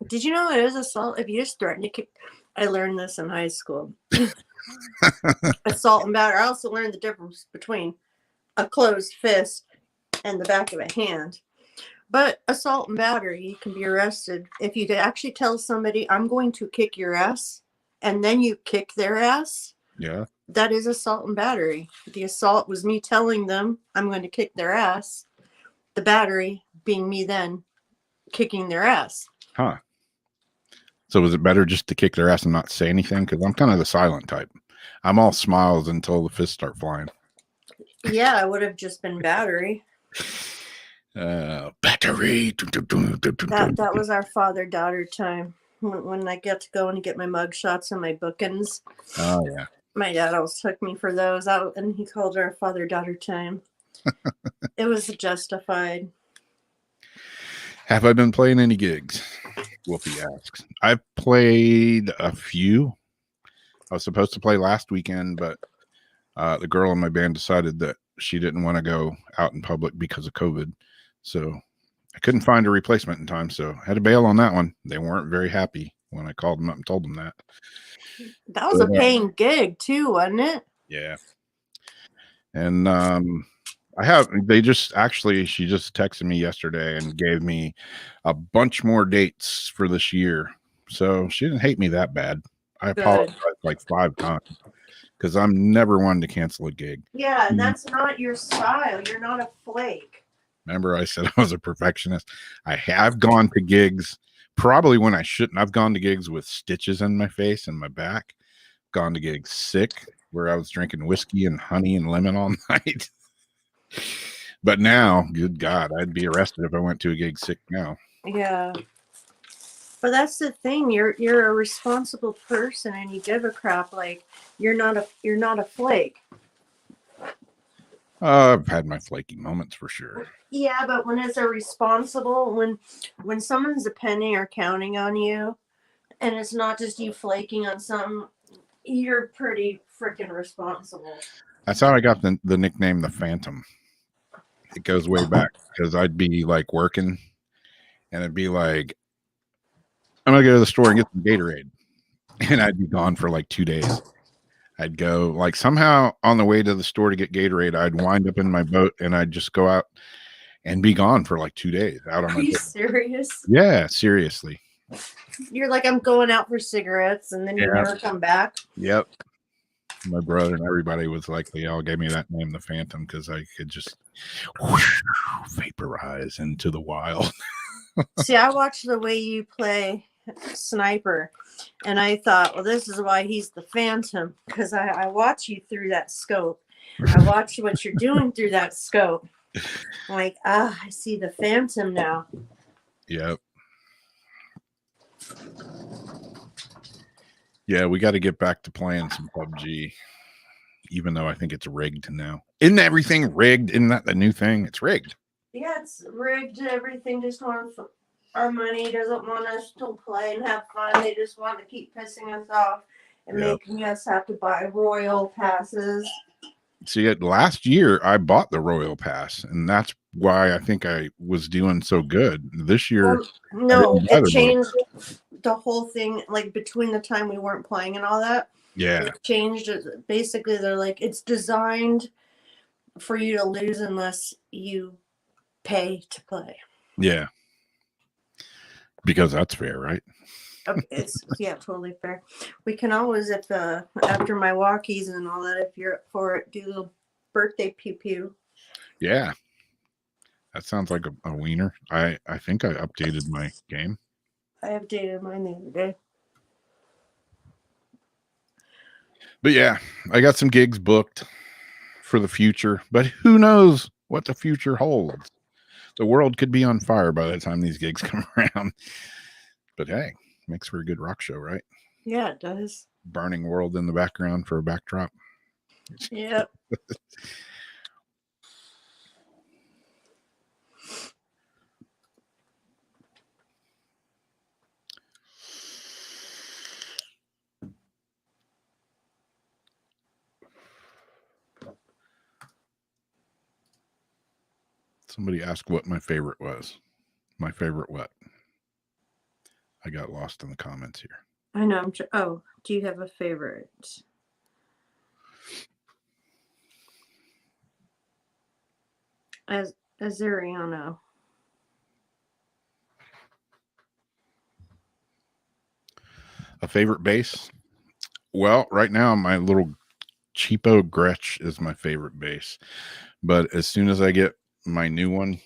Did you know it is assault if you just threaten to kick? I learned this in high school. Assault and battery. I also learned the difference between a closed fist and the back of a hand. But assault and battery, you can be arrested if you actually tell somebody, I'm going to kick your ass, and then you kick their ass.
Yeah.
That is assault and battery. The assault was me telling them I'm going to kick their ass. The battery being me then kicking their ass.
Huh. So is it better just to kick their ass and not say anything? Because I'm kind of the silent type. I'm all smiles until the fists start flying.
Yeah, I would have just been battery.
Battery.
That was our father-daughter time. When I got to go and get my mug shots and my bookings.
Oh yeah.
My dad always took me for those out, and he called it our father-daughter time. It was justified.
Have I been playing any gigs? Wolfie asks. I've played a few. I was supposed to play last weekend, but the girl in my band decided that she didn't want to go out in public because of COVID. So I couldn't find a replacement in time, so I had to bail on that one. They weren't very happy when I called them up and told them that.
That was a paying gig too, wasn't it?
Yeah. And she just texted me yesterday and gave me a bunch more dates for this year. So she didn't hate me that bad. I apologized like 5 times because I'm never one to cancel a gig.
Yeah, and that's not your style. You're not a flake.
Remember I said I was a perfectionist. I have gone to gigs probably when I shouldn't. I've gone to gigs with stitches in my face and my back. Gone to gigs sick where I was drinking whiskey and honey and lemon all night. But now, good God, I'd be arrested if I went to a gig sick now.
Yeah. But that's the thing. You're a responsible person and you give a crap. Like you're not a flake.
I've had my flaky moments for sure.
Yeah, but when it's a responsible, when someone's depending or counting on you, and it's not just you flaking on something, you're pretty freaking responsible.
That's how I got the nickname the Phantom. It goes way back because I'd be like working and it'd be like, I'm gonna go to the store and get some Gatorade, and I'd be gone for like 2 days. I'd go like somehow on the way to the store to get Gatorade, I'd wind up in my boat and I'd just go out and be gone for like 2 days out on my
Are you
boat.
serious?
Yeah, seriously.
You're like, I'm going out for cigarettes, and then you never come back.
Yep. My brother and everybody was like, they all gave me that name, the Phantom, because I could just vaporize into the wild.
See, I watched the way you play Sniper, and I thought, well, this is why he's the Phantom, because I watch you through that scope. I watch what you're doing through that scope. I'm like, I see the Phantom now.
Yep. Yeah, we got to get back to playing some PUBG, even though I think it's rigged now. Isn't everything rigged? Isn't that the new thing? It's rigged.
Yeah, it's rigged. Everything just wants our money. Doesn't want us to play and have fun. They just want to keep pissing us off and making us have to buy royal passes.
See, last year I bought the Royal Pass, and that's why I think I was doing so good. This year,
no, it changed the whole thing. Like between the time we weren't playing and all that,
yeah,
it changed. Basically, they're like, it's designed for you to lose unless you pay to play.
Yeah, because that's fair, right?
It's totally fair. We can always, if after my walkies and all that, if you're up for it, do a little birthday pew pew.
Yeah, that sounds like a wiener. I think I updated my game.
I updated mine the other day.
But yeah, I got some gigs booked for the future, but who knows what the future holds. The world could be on fire by the time these gigs come around. But hey, makes for a good rock show, right?
Yeah, it does.
Burning world in the background for a backdrop.
Yep.
Somebody asked what my favorite was. My favorite what? I got lost in the comments here.
I know. Oh, do you have a favorite? Azeriano.
A favorite bass? Well, right now my little cheapo Gretsch is my favorite bass. But as soon as I get my new one,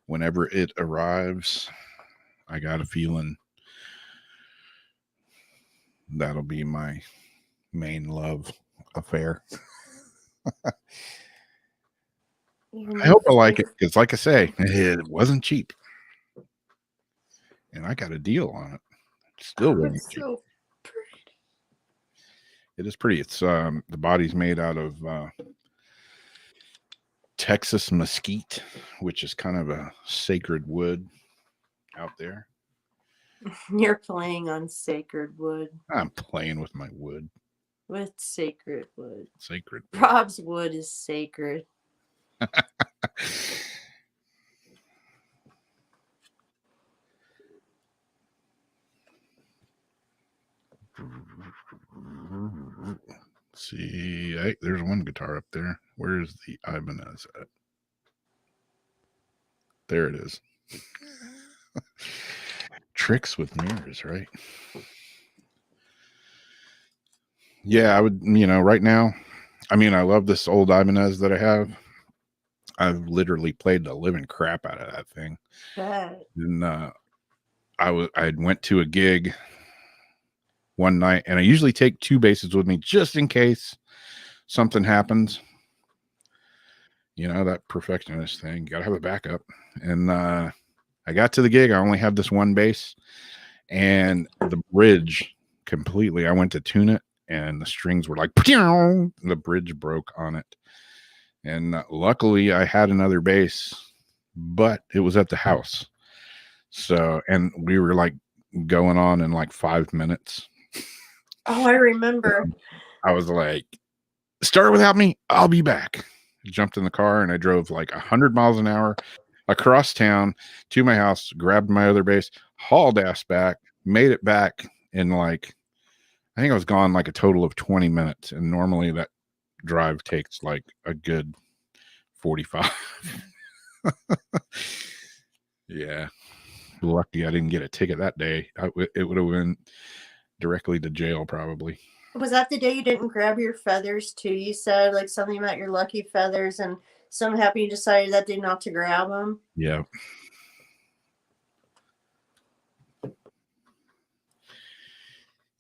whenever it arrives, I got a feeling that'll be my main love affair. I hope I like it because, like I say, it wasn't cheap, and I got a deal on it. Still wasn't
It's
cheap.
so
It is pretty. It's the body's made out of Texas mesquite, which is kind of a sacred wood out there.
You're playing on sacred wood
I'm playing with my wood.
with sacred wood.
Sacred.
Rob's wood is sacred.
See, hey, there's one guitar up there. Where's the Ibanez at? There it is. Tricks with mirrors, right? Yeah, I would, right now, I mean, I love this old Ibanez that I have. I've literally played the living crap out of that thing.
But
And I went to a gig one night, and I usually take 2 basses with me just in case something happens. That perfectionist thing. You gotta have a backup. And I got to the gig. I only had this one bass, and the bridge completely. I went to tune it, and the strings were like, the bridge broke on it. And luckily, I had another bass, but it was at the house. So, and we were like going on in like 5 minutes.
oh, I remember.
I was like, start without me. I'll be back. Jumped in the car and I drove like 100 miles an hour across town to my house, grabbed my other bass, hauled ass back, made it back in like, I think I was gone like a total of 20 minutes. And normally that drive takes like a good 45. Yeah. Lucky I didn't get a ticket that day. It would have been directly to jail probably.
Was that the day you didn't grab your feathers too? You said like something about your lucky feathers, and something happened. You decided that day not to grab them.
Yeah.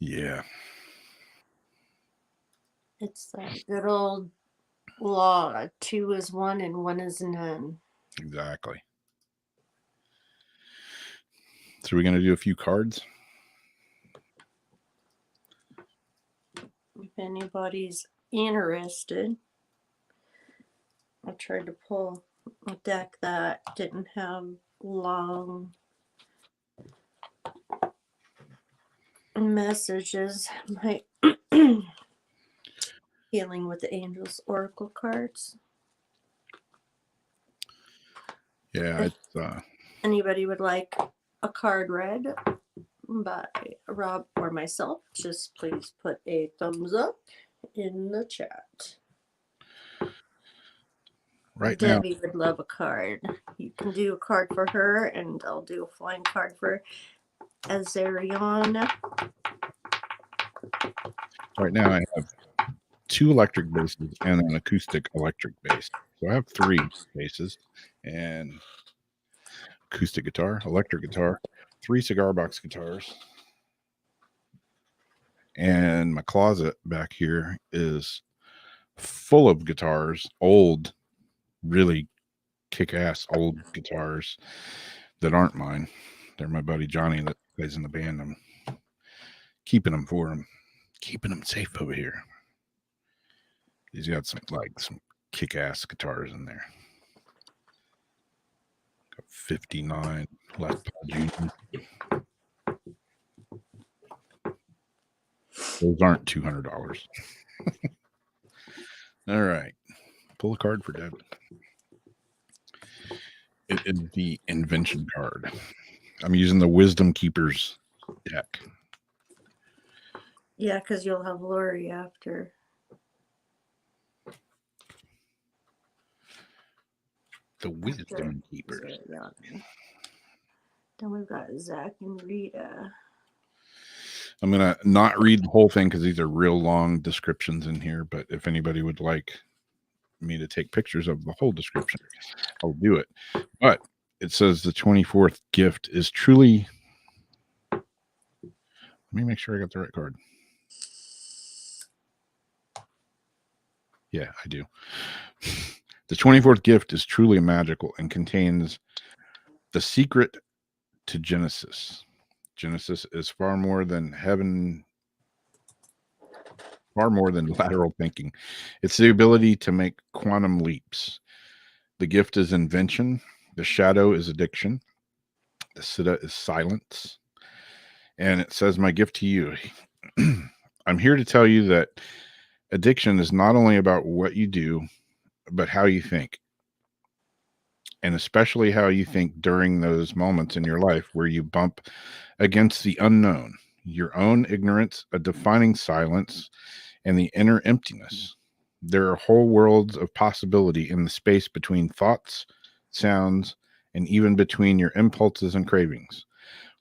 Yeah.
It's that good old law: 2 is 1 and 1 is none.
Exactly. So we're gonna do a few cards.
If anybody's interested, I tried to pull a deck that didn't have long messages. My Healing with the Angels Oracle cards.
Yeah,
If
it's
anybody would like a card read by Rob or myself, just please put a thumbs up in the chat.
right now.
Debbie would love a card. You can do a card for her, and I'll do a flying card for Azarion.
Right now I have 2 electric basses and an acoustic electric bass. So I have 3 basses and acoustic guitar, electric guitar, 3 cigar box guitars. And my closet back here is full of guitars, old, really kick-ass old guitars that aren't mine. They're my buddy Johnny that plays in the band. I'm keeping them for him, keeping them safe over here. He's got some kick-ass guitars in there. Got 59 Les Paul Junior. Those aren't $200. All right. Pull a card for Deb. It is the invention card. I'm using the Wisdom Keepers deck.
Yeah, because you'll have Lori after.
The Wisdom Keepers.
Azarion. Then we've got Zach and Rita.
I'm going to not read the whole thing because these are real long descriptions in here. But if anybody would like me to take pictures of the whole description, I'll do it. But it says the 24th gift is truly. Let me make sure I got the right card. Yeah, I do. The 24th gift is truly magical and contains the secret to Genesis. Genesis is far more than lateral thinking. It's the ability to make quantum leaps. The gift is invention. The shadow is addiction. The siddha is silence. And it says, my gift to you. I'm here to tell you that addiction is not only about what you do, but how you think. And especially how you think during those moments in your life where you bump against the unknown, your own ignorance, a defining silence, and the inner emptiness. There are whole worlds of possibility in the space between thoughts, sounds, and even between your impulses and cravings.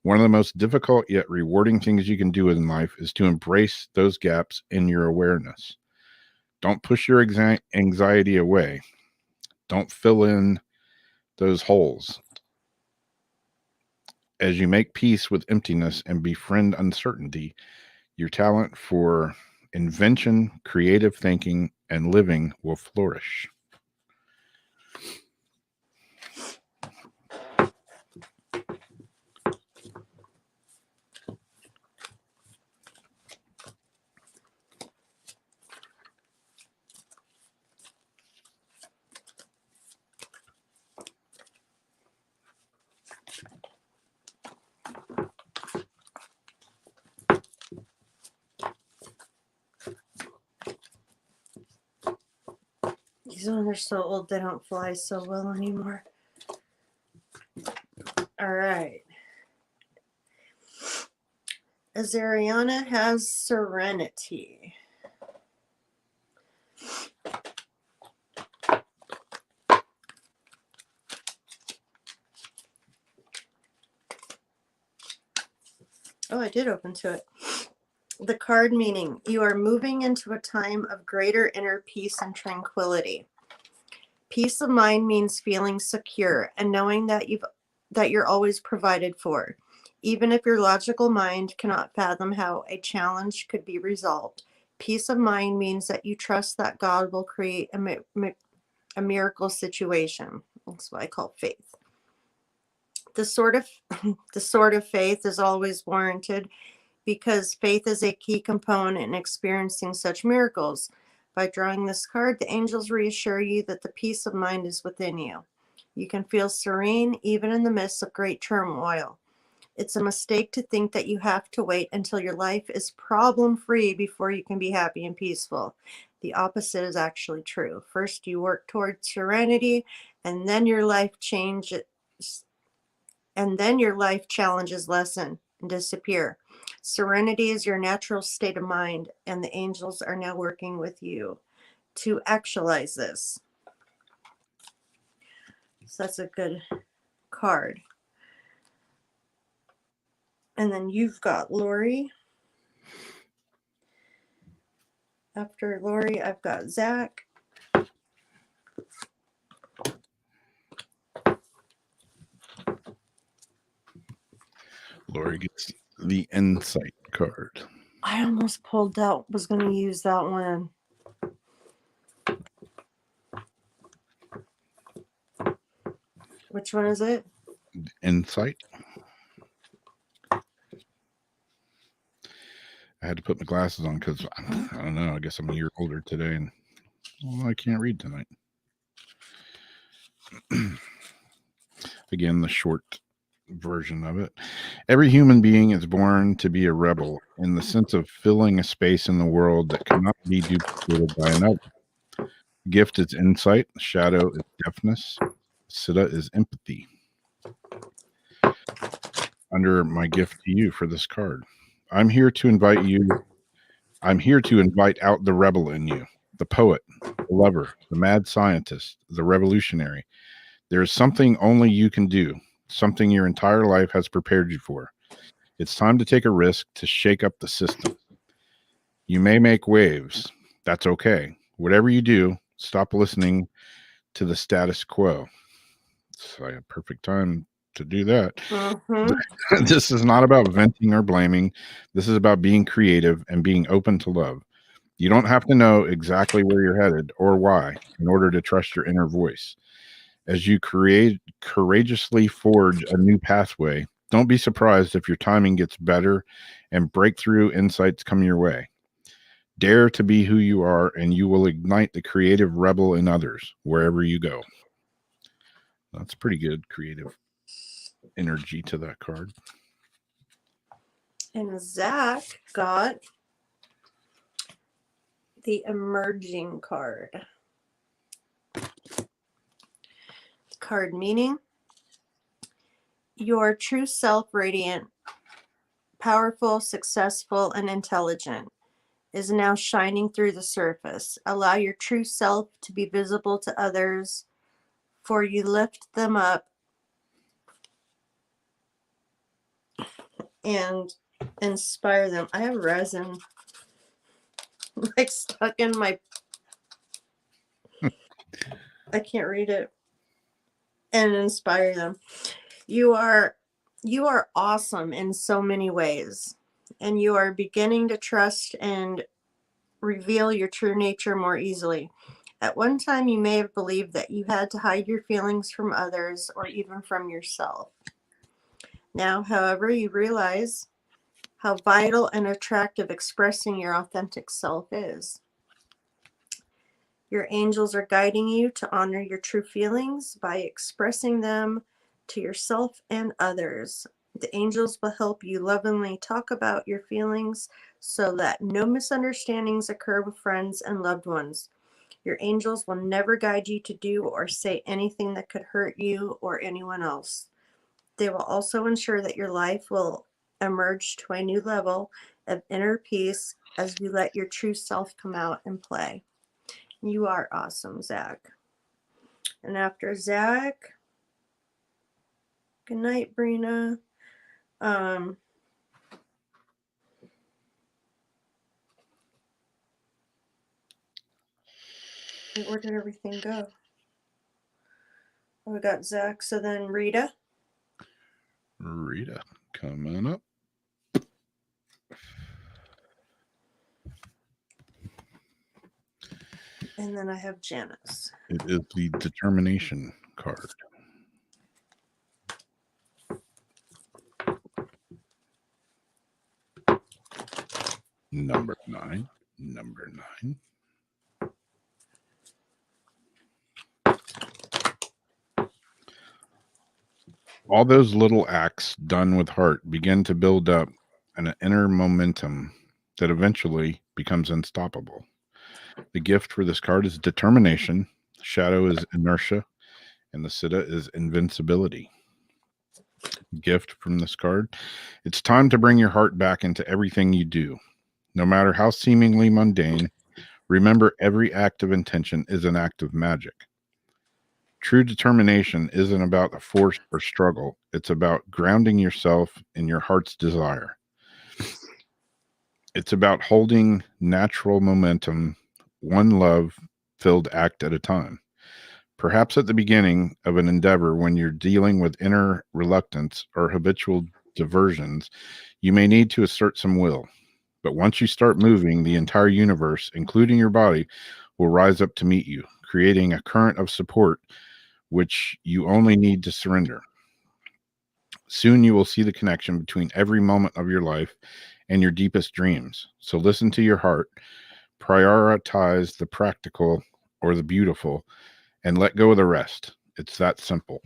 One of the most difficult yet rewarding things you can do in life is to embrace those gaps in your awareness. Don't push your anxiety away. Don't fill in those holes. As you make peace with emptiness and befriend uncertainty, your talent for invention, creative thinking, and living will flourish.
These ones are so old they don't fly so well anymore. All right. Azariana has serenity. Oh, I did open to it. The card meaning, you are moving into a time of greater inner peace and tranquility. Peace of mind means feeling secure and knowing that you're always provided for. Even if your logical mind cannot fathom how a challenge could be resolved, peace of mind means that you trust that God will create a miracle situation. That's what I call faith. The sword of faith is always warranted, because faith is a key component in experiencing such miracles. By drawing this card, the angels reassure you that the peace of mind is within you. You can feel serene even in the midst of great turmoil. It's a mistake to think that you have to wait until your life is problem-free before you can be happy and peaceful. The opposite is actually true. First, you work towards serenity, and then your life changes, and then your life challenges lessen and disappear. Serenity is your natural state of mind, and the angels are now working with you to actualize this. So that's a good card. And then you've got Lori. After Lori, I've got Zach.
Lori gets the insight card.
I almost pulled out, was going to use that one. Which one is it?
Insight. I had to put my glasses on because I don't know. I guess I'm a year older today, and I can't read tonight. Again, the short version of it. Every human being is born to be a rebel in the sense of filling a space in the world that cannot be duplicated by another. Gift is insight. Shadow is deafness. Siddha is empathy. Under my gift to you for this card, I'm here to invite out the rebel in you, the poet, the lover, the mad scientist, the revolutionary. There is something only you can do, something your entire life has prepared you for. It's time to take a risk to shake up the system. You may make waves. That's okay. Whatever you do, stop listening to the status quo. It's like a perfect time to do that.
Mm-hmm.
This is not about venting or blaming. This is about being creative and being open to love. You don't have to know exactly where you're headed or why in order to trust your inner voice. As you courageously forge a new pathway, don't be surprised if your timing gets better and breakthrough insights come your way. Dare to be who you are, and you will ignite the creative rebel in others wherever you go. That's pretty good creative energy to that card.
And Zach got the emerging card. Card meaning: your true self, radiant, powerful, successful, and intelligent, is now shining through the surface. Allow your true self to be visible to others, for you lift them up and inspire them. I have resin like stuck in my I can't read it. And inspire them. You are awesome in so many ways, and you are beginning to trust and reveal your true nature more easily. At one time, you may have believed that you had to hide your feelings from others or even from yourself. Now, however, you realize how vital and attractive expressing your authentic self is. Your angels are guiding you to honor your true feelings by expressing them to yourself and others. The angels will help you lovingly talk about your feelings so that no misunderstandings occur with friends and loved ones. Your angels will never guide you to do or say anything that could hurt you or anyone else. They will also ensure that your life will emerge to a new level of inner peace as you let your true self come out and play. You are awesome, Zach. And after Zach, good night, Brina. Where did everything go? Oh, we got Zach. So then Rita.
Rita coming up.
And then I have Janice.
It is the determination card. Number 9. Number 9. All those little acts done with heart begin to build up an inner momentum that eventually becomes unstoppable. The gift for this card is determination, shadow is inertia, and the Siddha is invincibility. Gift from this card: it's time to bring your heart back into everything you do. No matter how seemingly mundane, remember every act of intention is an act of magic. True determination isn't about a force or struggle. It's about grounding yourself in your heart's desire. It's about holding natural momentum, one love-filled act at a time. Perhaps at the beginning of an endeavor, when you're dealing with inner reluctance or habitual diversions, you may need to assert some will. But once you start moving, the entire universe, including your body, will rise up to meet you, creating a current of support which you only need to surrender. Soon you will see the connection between every moment of your life and your deepest dreams. So listen to your heart, prioritize the practical or the beautiful, and let go of the rest. It's that simple.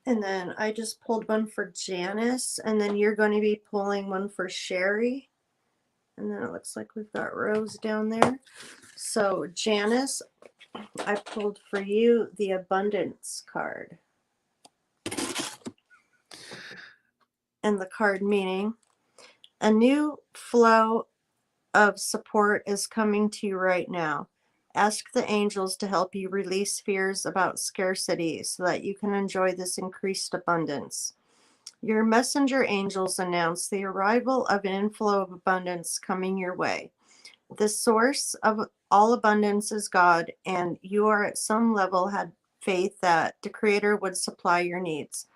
And then I just pulled one for Janice, and then you're going to be pulling one for Sherry. And then it looks like we've got Rose down there. So Janice, I pulled for you the abundance card. And the card meaning: a new flow of support is coming to you right now. Ask the angels to help you release fears about scarcity so that you can enjoy this increased abundance. Your messenger angels announce the arrival of an inflow of abundance coming your way. The source of all abundance is God, and you are at some level had faith that the Creator would supply your needs.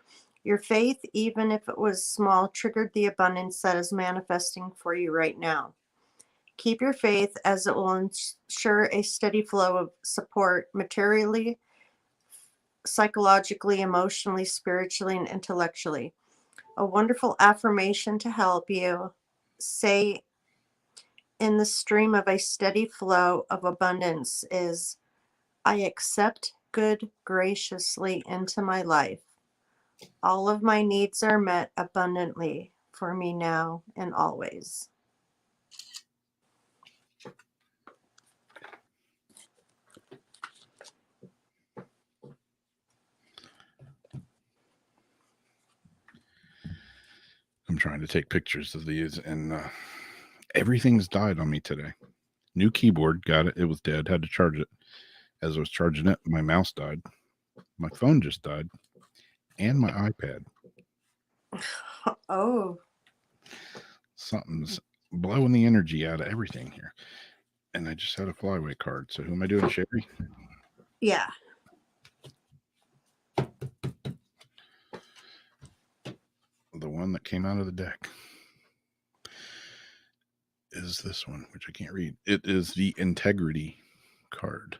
Your faith, even if it was small, triggered the abundance that is manifesting for you right now. Keep your faith, as it will ensure a steady flow of support materially, psychologically, emotionally, spiritually, and intellectually. A wonderful affirmation to help you say in the stream of a steady flow of abundance is, I accept good graciously into my life. All of my needs are met abundantly for me now and always.
I'm trying to take pictures of these, and everything's died on me today. New keyboard, got it. It was dead. Had to charge it. As I was charging it, my mouse died. My phone just died, and my iPad.
Oh,
Something's blowing the energy out of everything here. And I just had a flyway card. So who am I doing, Sherry?
yeah.
The one that came out of the deck is this one, which I can't read. It is the Integrity card.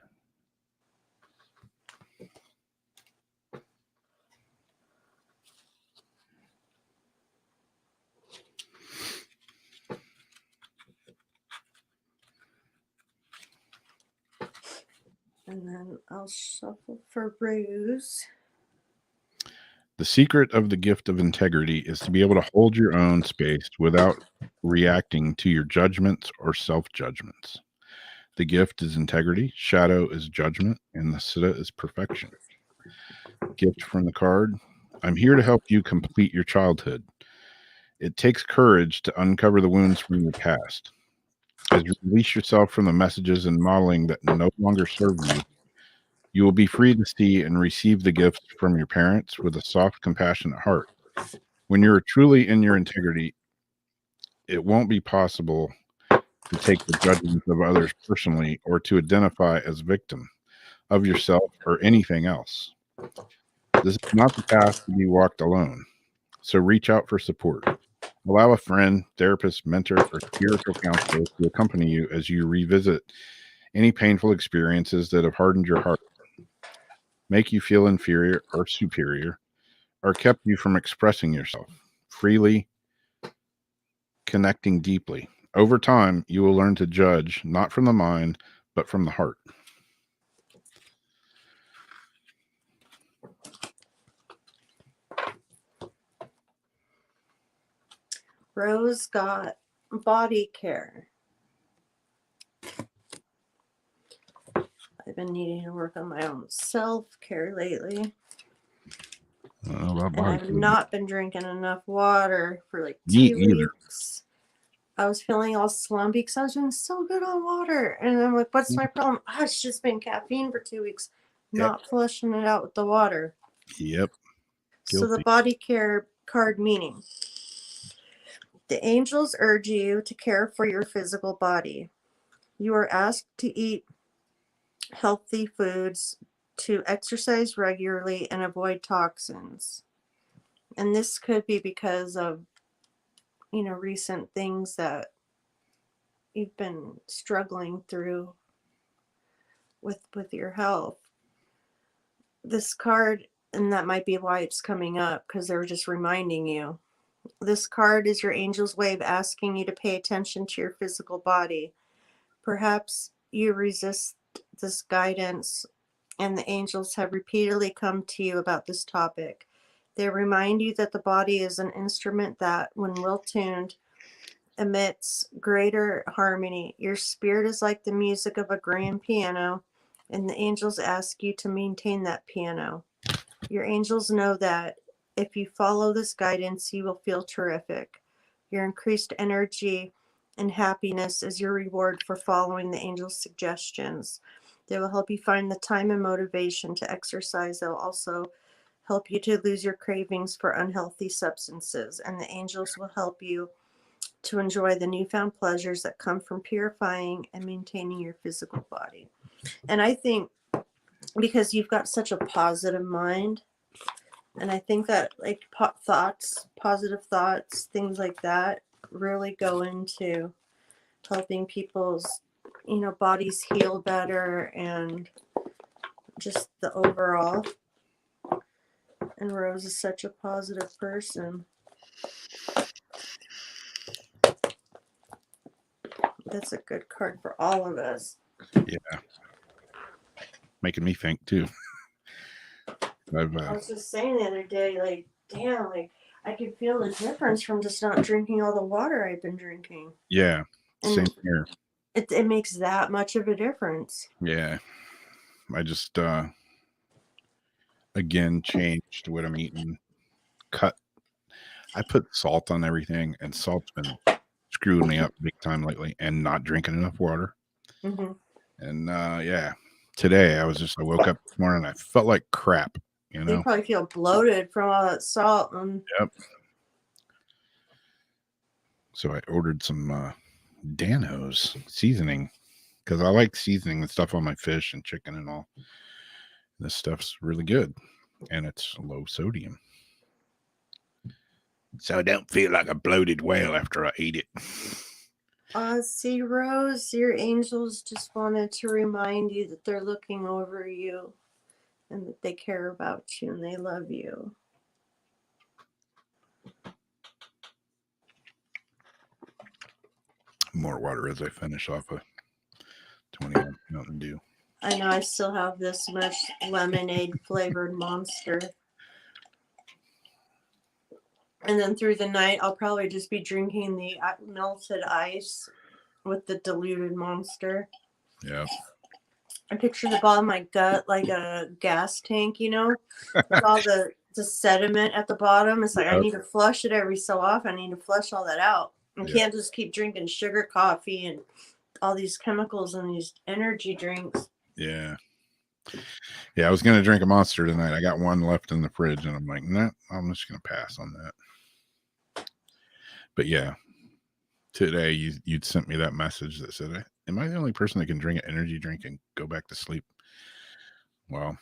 And then I'll shuffle for Bruce.
The secret of the gift of integrity is to be able to hold your own space without reacting to your judgments or self-judgments. The gift is integrity, shadow is judgment, and the siddha is perfection. Gift from the card. I'm here to help you complete your childhood. It takes courage to uncover the wounds from your past. As you release yourself from the messages and modeling that no longer serve you, you will be free to see and receive the gifts from your parents with a soft, compassionate heart. When you're truly in your integrity, it won't be possible to take the judgments of others personally or to identify as victim of yourself or anything else. This is not the path to be walked alone. So reach out for support. Allow a friend, therapist, mentor, or spiritual counselor to accompany you as you revisit any painful experiences that have hardened your heart, make you feel inferior or superior, or kept you from expressing yourself freely, connecting deeply. Over time, you will learn to judge not from the mind, but from the heart.
Rose got body care. I've been needing to work on my own self-care lately. And I've not been drinking enough water for like 2 weeks. I was feeling all slumpy because I was doing so good on water. And I'm like, what's my problem? Oh, it's just been caffeine for 2 weeks, not flushing it out with the water.
Yep.
So the body care card meaning. The angels urge you to care for your physical body. You are asked to eat healthy foods, to exercise regularly, and avoid toxins. And this could be because of, recent things that you've been struggling through with your health. This card, and that might be why it's coming up, because they're just reminding you. This card is your angel's way of asking you to pay attention to your physical body. Perhaps you resist this guidance, and the angels have repeatedly come to you about this topic. They remind you that the body is an instrument that, when well-tuned, emits greater harmony. Your spirit is like the music of a grand piano, and the angels ask you to maintain that piano. Your angels know that if you follow this guidance, you will feel terrific. Your increased energy and happiness is your reward for following the angels' suggestions. They will help you find the time and motivation to exercise. They'll also help you to lose your cravings for unhealthy substances, and the angels will help you to enjoy the newfound pleasures that come from purifying and maintaining your physical body. And I think because you've got such a positive mind, And I think that like thoughts, positive thoughts, things like that really go into helping people's, bodies heal better and just the overall. And Rose is such a positive person. That's a good card for all of us.
Yeah. Making me think too.
I was just saying the other day, like, damn, like I could feel the difference from just not drinking all the water I've been drinking.
Yeah. Same
And
here.
it makes that much of a difference.
Yeah. I just again changed what I'm eating. I put salt on everything, and salt's been screwing me up big time lately, and not drinking enough water.
Mm-hmm.
And yeah, today I woke up this morning, I felt like crap, you
You
know.
probably feel bloated from all that salt. And
Yep. So I ordered some Dano's seasoning because I like seasoning the stuff on my fish and chicken and all. This stuff's really good, and it's low sodium, so I don't feel like a bloated whale after I eat it.
see, Rose, your angels just wanted to remind you that they're looking over you and that they care about you and they love you.
More water as I finish off a 21 Mountain Dew.
I know I still have this much lemonade flavored Monster. And then through the night, I'll probably just be drinking the melted ice with the diluted Monster.
Yeah.
I picture the bottom of my gut like a gas tank, with all the sediment at the bottom. It's like I need to flush it every so often. I need to flush all that out. I can't just keep drinking sugar coffee and all these chemicals and these energy drinks.
Yeah. Yeah, I was going to drink a Monster tonight. I got one left in the fridge, and I'm like, nah, I'm just going to pass on that. But yeah, today you'd sent me that message that said, am I the only person that can drink an energy drink and go back to sleep? Well,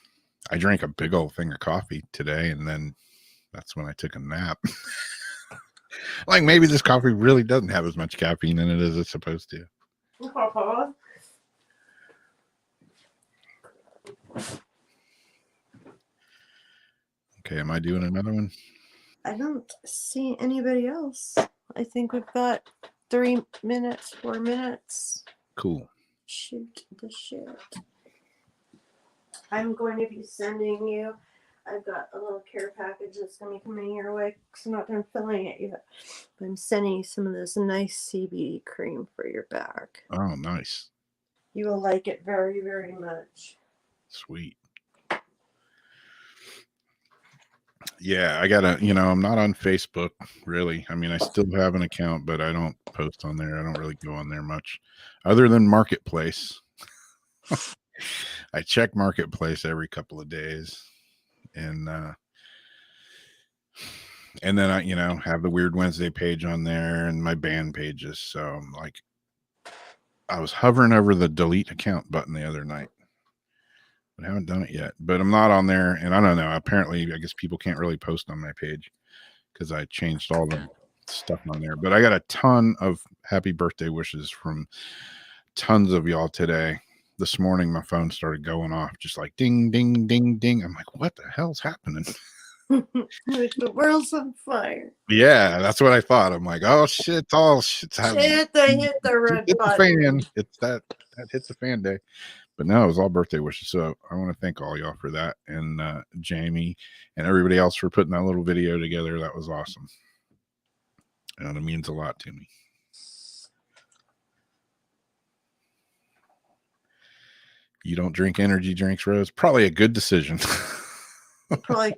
I drank a big old thing of coffee today, and then that's when I took a nap. Like maybe this coffee really doesn't have as much caffeine in it as it's supposed to. Okay, am I doing another one?
I don't see anybody else. I think we've got 3 minutes, 4 minutes.
Cool.
Shoot the shit. I'm going to be sending you. I've got a little care package that's going to be coming your way because I'm not done filling it yet. But I'm sending you some of this nice CBD cream for your back.
Oh, nice.
You will like it very, very much.
Sweet. Yeah, I gotta, I'm not on Facebook really. I mean, I still have an account, but I don't post on there. I don't really go on there much other than Marketplace. I check Marketplace every couple of days. And then I, have the Weird Wednesday page on there and my band pages. So I'm like, I was hovering over the delete account button the other night. I haven't done it yet, but I'm not on there, and I don't know. Apparently, I guess people can't really post on my page because I changed all the stuff on there. But I got a ton of happy birthday wishes from tons of y'all today. This morning, my phone started going off, just like ding, ding, ding, ding. I'm like, what the hell's happening?
Like the world's on fire.
Yeah, that's what I thought. I'm like, oh shit, shit's happening.
Hit the red button.
Fan. It's that hits the fan day. But no, it was all birthday wishes. So I want to thank all y'all for that. And Jamie and everybody else for putting that little video together. That was awesome. And it means a lot to me. You don't drink energy drinks, Rose? Probably a good decision.
Probably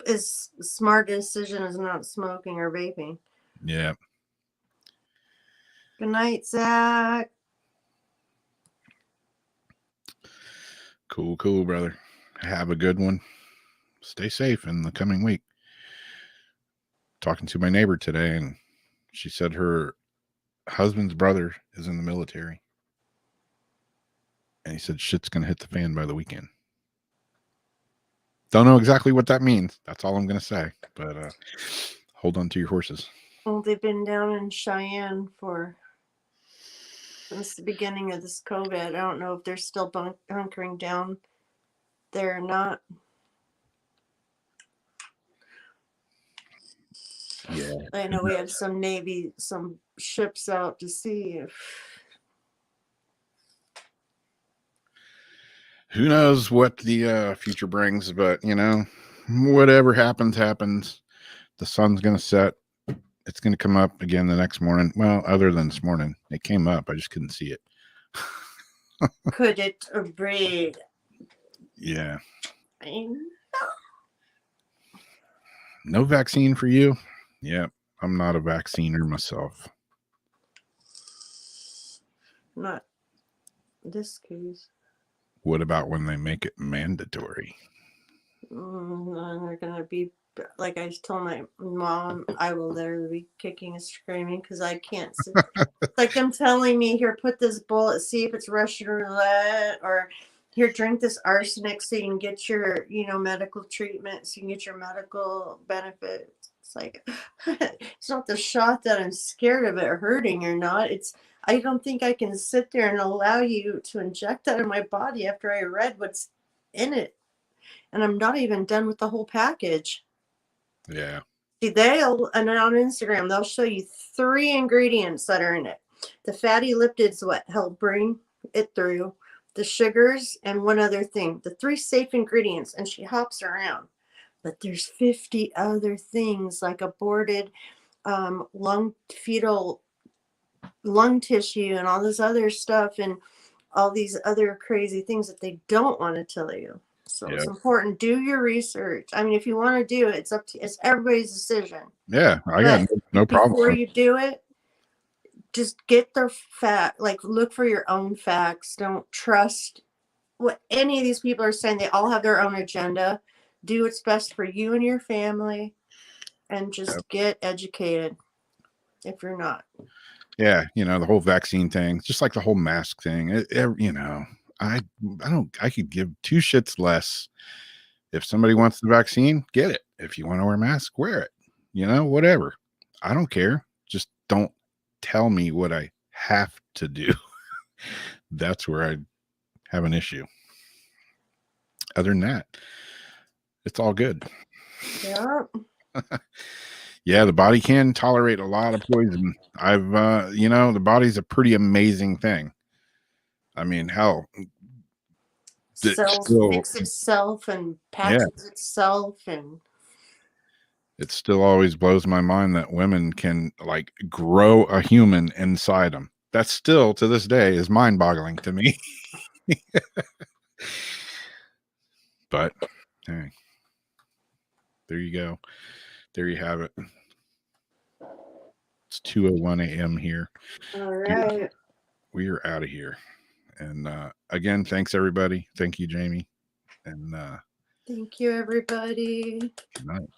as smart a decision as not smoking or vaping.
Yeah.
Good night, Zach.
Cool, brother. Have a good one. Stay safe in the coming week. Talking to my neighbor today, and she said her husband's brother is in the military. And he said shit's going to hit the fan by the weekend. Don't know exactly what that means. That's all I'm going to say. But hold on to your horses.
Well, they've been down in Cheyenne since the beginning of this COVID. I don't know if they're still hunkering down there or not.
Yeah.
I know we had some ships out to sea.
Who knows what the future brings, but whatever happens. The sun's going to set. It's going to come up again the next morning. Well, other than this morning, it came up. I just couldn't see it.
Could it breed?
Yeah.
I know.
No vaccine for you? Yeah, I'm not a vacciner myself.
Not this case.
What about when they make it mandatory?
They're gonna be like I told my mom. I will literally be kicking and screaming because I can't sit. It's like them telling me, "Here, put this bullet. See if it's Russian roulette," or "Here, drink this arsenic so you can get your, medical treatment, so you can get your medical benefits." It's like it's not the shot that I'm scared of it hurting or not. I don't think I can sit there and allow you to inject that in my body after I read what's in it. And I'm not even done with the whole package.
Yeah.
See, and on Instagram, they'll show you 3 ingredients that are in it. The fatty lipids, what help bring it through, the sugars, and one other thing. The 3 safe ingredients, and she hops around. But there's 50 other things like aborted fetal lung tissue and all this other stuff and all these other crazy things that they don't want to tell you. So It's important. Do your research. I mean, if you want to do it, it's everybody's decision.
Yeah, I got no problem.
Before you do it, just get the fact, look for your own facts. Don't trust what any of these people are saying. They all have their own agenda. Do what's best for you and your family, and just get educated if you're not.
Yeah, the whole vaccine thing, just like the whole mask thing. I could give 2 shits less. If somebody wants the vaccine, get it. If you want to wear a mask, wear it. Whatever. I don't care. Just don't tell me what I have to do. That's where I have an issue. Other than that, it's all good.
Yeah.
Yeah, the body can tolerate a lot of poison. The body's a pretty amazing thing. I mean, hell,
Cells fix itself and patches itself, and
it still always blows my mind that women can grow a human inside them. That still to this day is mind-boggling to me. But hey, there you go. There you have it. It's 2:01 a.m. here.
All right.
We are out of here. And again, thanks everybody. Thank you, Jamie. And
thank you, everybody.
good night.